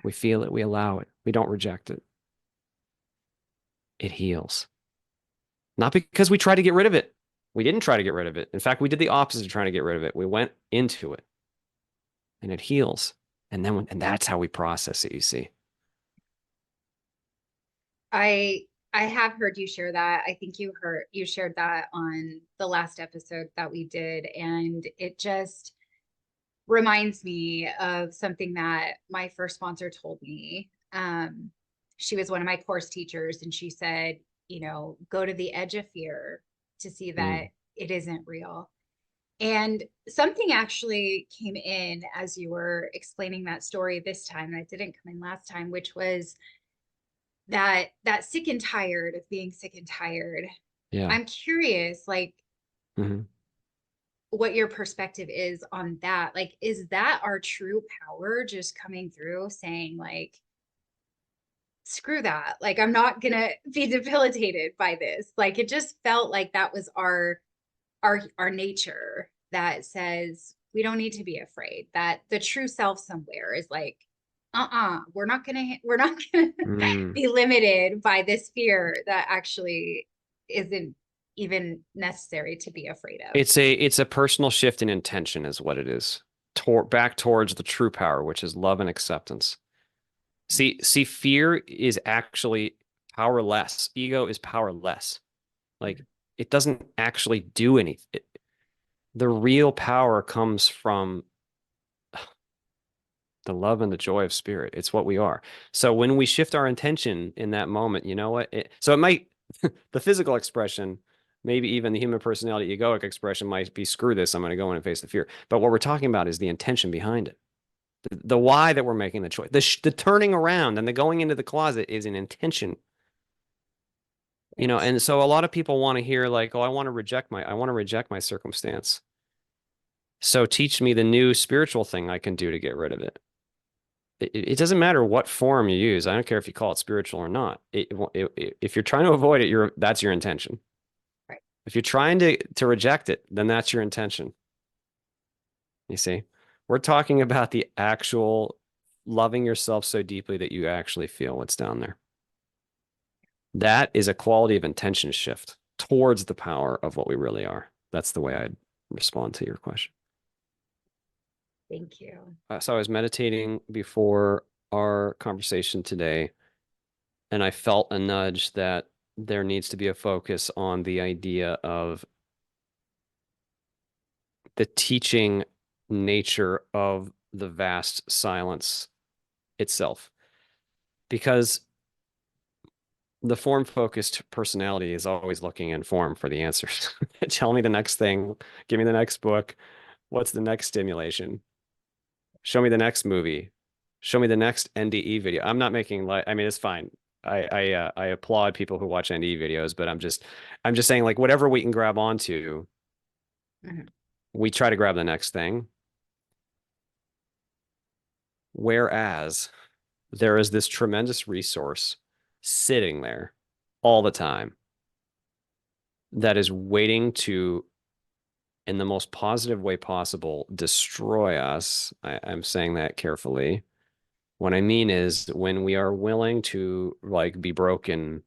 We feel it, we allow it, we don't reject it. It heals. Not because we try to get rid of it. We didn't try to get rid of it. In fact, we did the opposite of trying to get rid of it. We went into it, and it heals. And that's how we process it, you see. I have heard you share that. I think you shared that on the last episode that we did, and it just reminds me of something that my first sponsor told me. She was one of my course teachers, and she said, go to the edge of fear to see that it isn't real. And something actually came in as you were explaining that story this time that didn't come in last time, which was that sick and tired of being sick and tired. Yeah. I'm curious, like, what your perspective is on that. Like, is that our true power just coming through saying, like, screw that, like, I'm not gonna be debilitated by this? Like, it just felt like that was our nature that says we don't need to be afraid, that the true self somewhere is like, we're not gonna be limited by this fear that actually isn't even necessary to be afraid of. It's a personal shift in intention is what it is. Back towards the true power, which is love and acceptance. See, fear is actually powerless. Ego is powerless. Like, it doesn't actually do anything. The real power comes from the love and the joy of spirit. It's what we are. So when we shift our intention in that moment, you know what? So it might, the physical expression, maybe even the human personality egoic expression might be, screw this, I'm going to go in and face the fear. But what we're talking about is the intention behind it. The why that we're making the choice. The turning around and the going into the closet is an intention. And so a lot of people want to hear, like, oh, I want to reject my circumstance. So teach me the new spiritual thing I can do to get rid of it. It doesn't matter what form you use. I don't care if you call it spiritual or not. If you're trying to avoid it, that's your intention. Right. If you're trying to reject it, then that's your intention. You see, we're talking about the actual loving yourself so deeply that you actually feel what's down there. That is a quality of intention shift towards the power of what we really are. That's the way I'd respond to your question. Thank you. So I was meditating before our conversation today, and I felt a nudge that there needs to be a focus on the idea of the teaching nature of the vast silence itself. Because the form-focused personality is always looking in form for the answers. Tell me the next thing. Give me the next book. What's the next stimulation? Show me the next movie. Show me the next NDE video. I'm not making light. I mean, it's fine. I applaud people who watch NDE videos, but I'm just saying, like, whatever we can grab onto Mhm. We try to grab the next thing. Whereas there is this tremendous resource sitting there all the time that is waiting to, in the most positive way possible, destroy us. I'm saying that carefully. What I mean is when we are willing to like be broken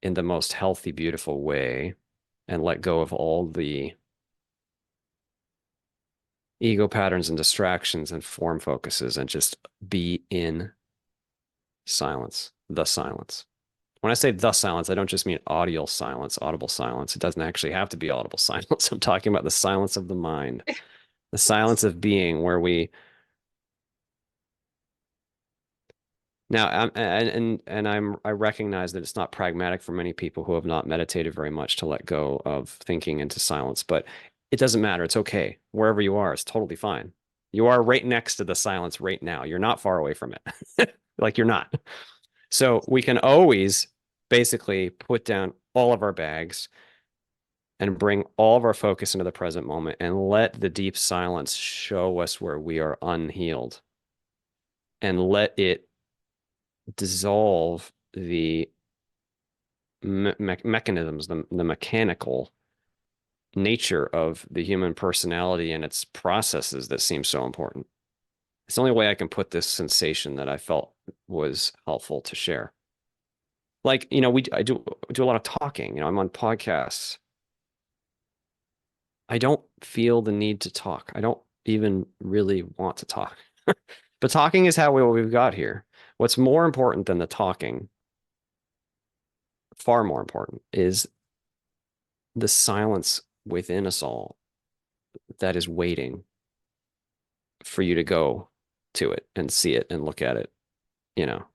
in the most healthy, beautiful way and let go of all the ego patterns and distractions and form focuses and just be in silence, the silence. When I say the silence, I don't just mean audible silence. It doesn't actually have to be audible silence. I'm talking about the silence of the mind, the silence of being, where we now I recognize that it's not pragmatic for many people who have not meditated very much to let go of thinking into silence, but it doesn't matter. It's okay. Wherever you are, it's totally fine. You are right next to the silence right now. You're not far away from it. Like you're not. So we can always basically put down all of our bags and bring all of our focus into the present moment and let the deep silence show us where we are unhealed and let it dissolve the mechanisms, the mechanical nature of the human personality and its processes that seem so important. It's the only way I can put this sensation that I felt was helpful to share. Like, I do a lot of talking, I'm on podcasts. I don't feel the need to talk. I don't even really want to talk. But talking is how we've got here. What's more important than the talking, far more important, is the silence within us all that is waiting for you to go to it and see it and look at it. You know,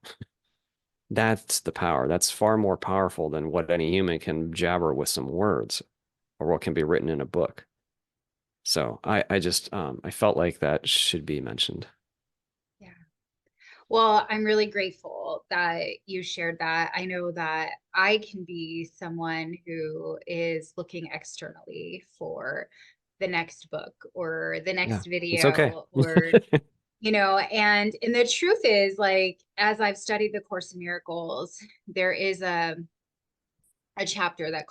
that's the power. That's far more powerful than what any human can jabber with some words or what can be written in a book. So I just I felt like that should be mentioned. Yeah. Well, I'm really grateful that you shared that. I know that I can be someone who is looking externally for the next book or the Yeah, next it's okay. video or and the truth is, like, as I've studied the Course in Miracles, there is a chapter that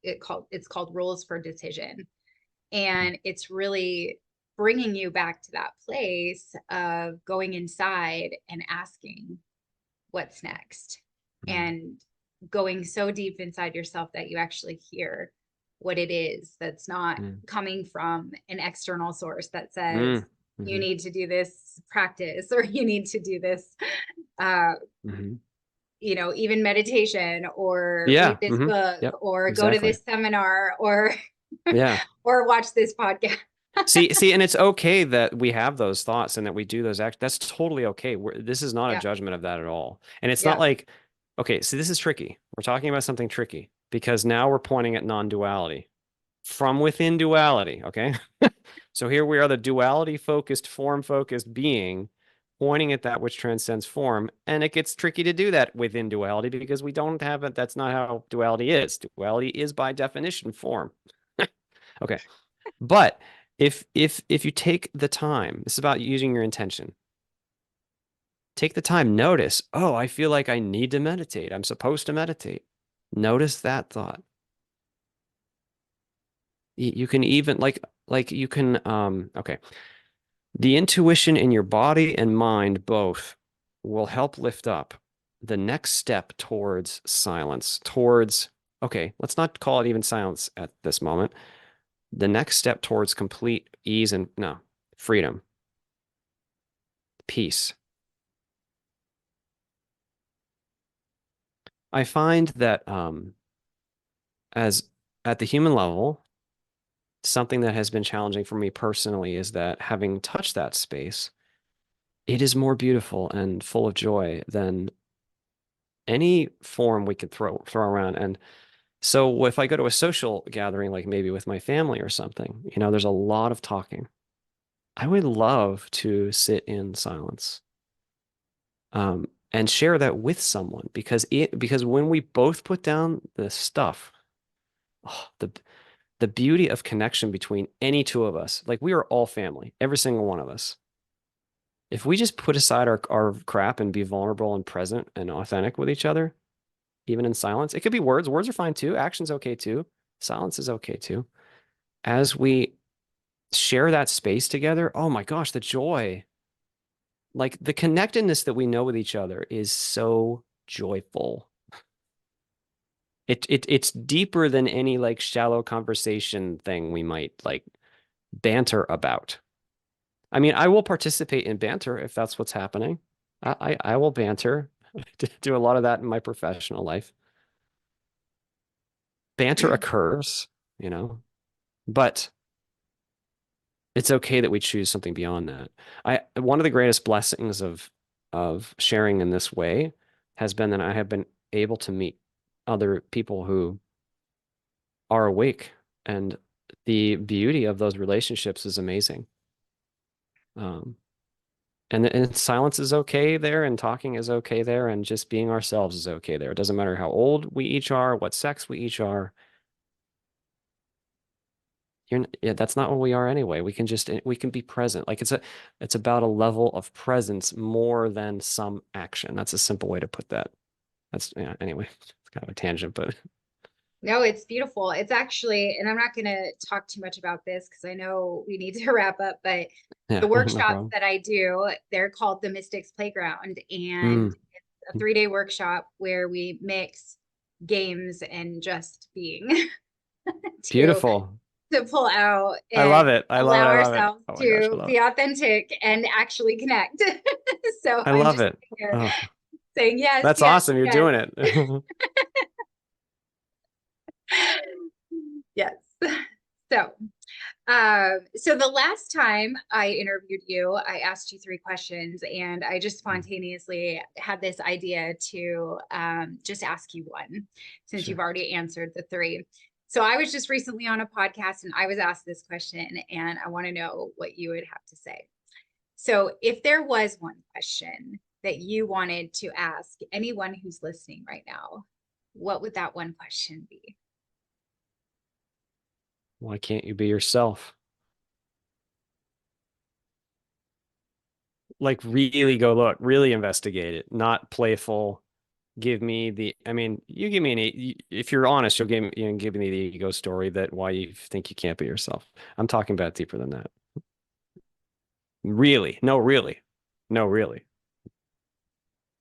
it's called Rules for Decision. And it's really bringing you back to that place of going inside and asking what's next, and going so deep inside yourself that you actually hear what it is that's not Mm, coming from an external source that says mm, you mhm, need to do this practice or you need to do this uh mhm. even meditation or read Yeah. this book Yep. or go to Exactly. this seminar or Yeah. or watch this podcast. See, and it's okay that we have those thoughts and that we do those acts. That's totally okay. This is not a Yeah. judgment of that at all. And it's not Yeah. like, okay, so this is tricky. We're talking about something tricky because now we're pointing at non-duality from within duality. Okay. So here we are, the duality focused, form focused being pointing at that which transcends form. And it gets tricky to do that within duality because we don't have it. That's not how duality is. Duality is by definition form. Okay. But if you take the time, this is about using your intention. Take the time, notice, oh, I feel like I need to meditate. I'm supposed to meditate. Notice that thought. You can even like you can okay. The intuition in your body and mind both will help lift up the next step towards silence, towards okay, let's not call it even silence at this moment. The next step towards complete ease and no, freedom, peace. I find that as at the human level, something that has been challenging for me personally is that having touched that space, it is more beautiful and full of joy than any form we could throw around. And so if I go to a social gathering, like maybe with my family or something, there's a lot of talking. I would love to sit in silence and share that with someone because when we both put down the stuff, oh, the beauty of connection between any two of us, like we are all family, every single one of us. If we just put aside our crap and be vulnerable and present and authentic with each other, even in silence, it could be words. Words are fine too. Action's okay too. Silence is okay too. As we share that space together, oh my gosh, the joy, like the connectedness that we know with each other is so joyful. It's deeper than any like shallow conversation thing we might like banter about. I mean, I will participate in banter if that's what's happening. I will banter. Do a lot of that in my professional life. Banter occurs, you know, but it's okay that we choose something beyond that. One of the greatest blessings of sharing in this way has been that I have been able to meet other people who are awake, and the beauty of those relationships is amazing. Um, and silence is okay there, and talking is okay there, and just being ourselves is okay there. It doesn't matter how old we each are, what sex we each are. Yeah, that's not what we are anyway. We can be present. Like it's about a level of presence more than some action. That's a simple way to put that. That's yeah, anyway, it's kind of a tangent, but No, it's beautiful. It's actually, and I'm not going to talk too much about this because I know we need to wrap up, but yeah, the no workshops problem. that I do, they're called the Mystics Playground, and Mm, it's a 3-day workshop where we mix games and just being to beautiful. pull out I and love it. I love it. allow I love it. ourselves Oh my gosh, I to love be it. authentic and actually connect. So I I'm love just it. here Oh, saying yes, that's yes, awesome. You're yes. doing it. Yes. So, so the last time I interviewed you, I asked you 3 questions, and I just spontaneously had this idea to just ask you one, since you've Sure. already answered the 3. So I was just recently on a podcast and I was asked this question, and I want to know what you would have to say. So, if there was one question that you wanted to ask anyone who's listening right now, what would that one question be? Why can't you be yourself? Like really go look, really investigate it, not playful. Give me the, I mean, you give me if you're honest, you can give me the ego story that why you think you can't be yourself. I'm talking about deeper than that. Really? No, really. No, really.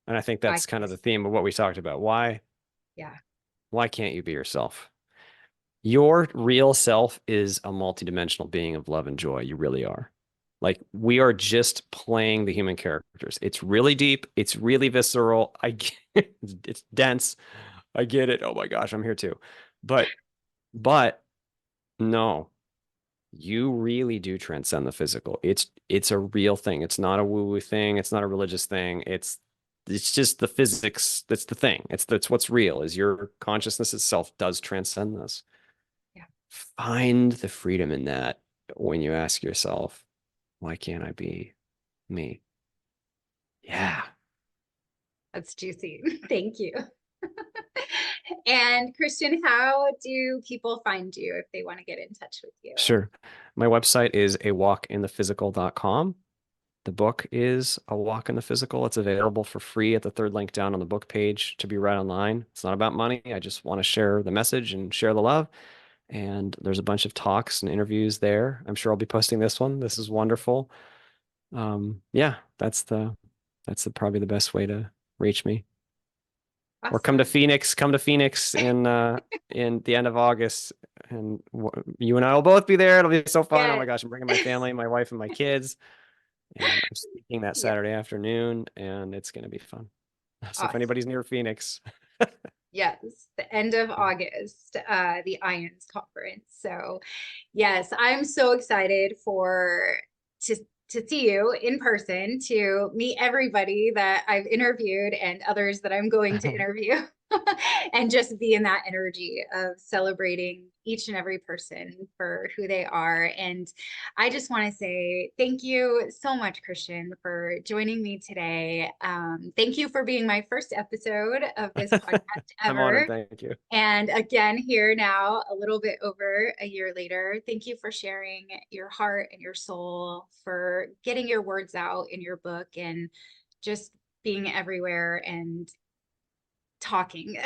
And I think Why that's kind can't of the theme of what we talked about. Yeah. Why can't you be yourself? Your real self is a multidimensional being of love and joy. You really are. Like we are just playing the human characters. It's really deep. It's really visceral. It's dense. I get it. Oh my gosh, I'm here too. But but no, you really do transcend the physical. It's a real thing. It's not a woo-woo thing. It's not a religious thing. It's just the physics. That's the thing. That's what's real is your consciousness itself does transcend this. Yeah. Find the freedom in that when you ask yourself, why can't I be me? Yeah. That's juicy. Thank you. And Christian, how do people find you if they want to get in touch with you? Sure. My website is awalkinthephysical.com. The book is A Walk in the Physical. It's available for free at the third link down on the book page to be read online. It's not about money. I just want to share the message and share the love. And there's a bunch of talks and interviews there. I'm sure I'll be posting this one. This is wonderful. Yeah, probably the best way to reach me. Or Awesome. Come to Phoenix in the end of August, and you and I will both be there. It'll be so fun. Oh Yes. my gosh, I'm bringing my family, my wife, and my kids, and I'm speaking that Yes. Saturday afternoon, and it's going to be fun. So if Awesome. anybody's near Phoenix, Yes. The end of August, the IONS conference. So yes, I'm so excited to to see you in person, to meet everybody that I've interviewed and others that I'm going to interview. and just be in that energy of celebrating each and every person for who they are. And I just want to say thank you so much, Christian, for joining me today. Thank you for being my first episode of this podcast I'm honored. ever. Thank you. And again, here now, a little bit over a year later, thank you for sharing your heart and your soul, for getting your words out in your book, and just being everywhere and talking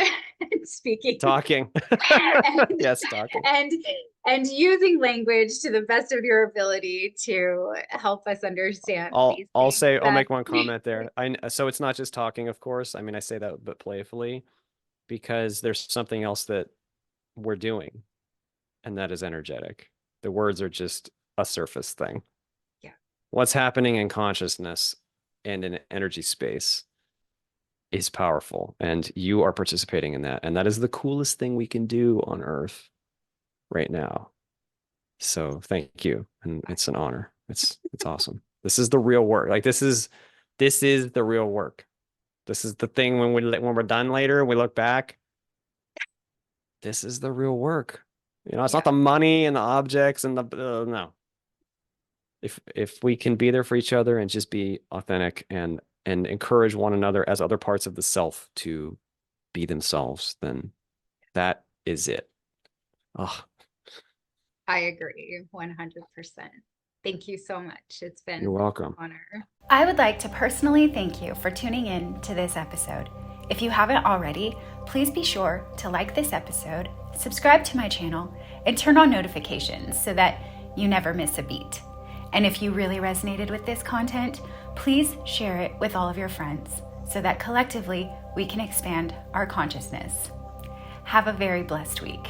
and speaking. Talking. and, Yes, talking. and using language to the best of your ability to help us understand these things. I'll make one comment there. So it's not just talking, of course. I mean, I say that but playfully, because there's something else that we're doing, and that is energetic. The words are just a surface thing. Yeah. What's happening in consciousness and in energy space is powerful, and you are participating in that. And that is the coolest thing we can do on Earth right now. So thank you. And it's an honor. It's awesome. This is the real work. Like this is the real work. This is the thing when we're done later, we look back. This is the real work. You know, it's not the money and the objects and the no. If we can be there for each other and just be authentic and encourage one another as other parts of the self to be themselves, then that is it. Oh, I agree 100%. Thank you so much. It's been you're welcome. an honor. I would like to personally thank you for tuning in to this episode. If you haven't already, please be sure to like this episode, subscribe to my channel, and turn on notifications so that you never miss a beat. And if you really resonated with this content, please share it with all of your friends so that collectively we can expand our consciousness. Have a very blessed week.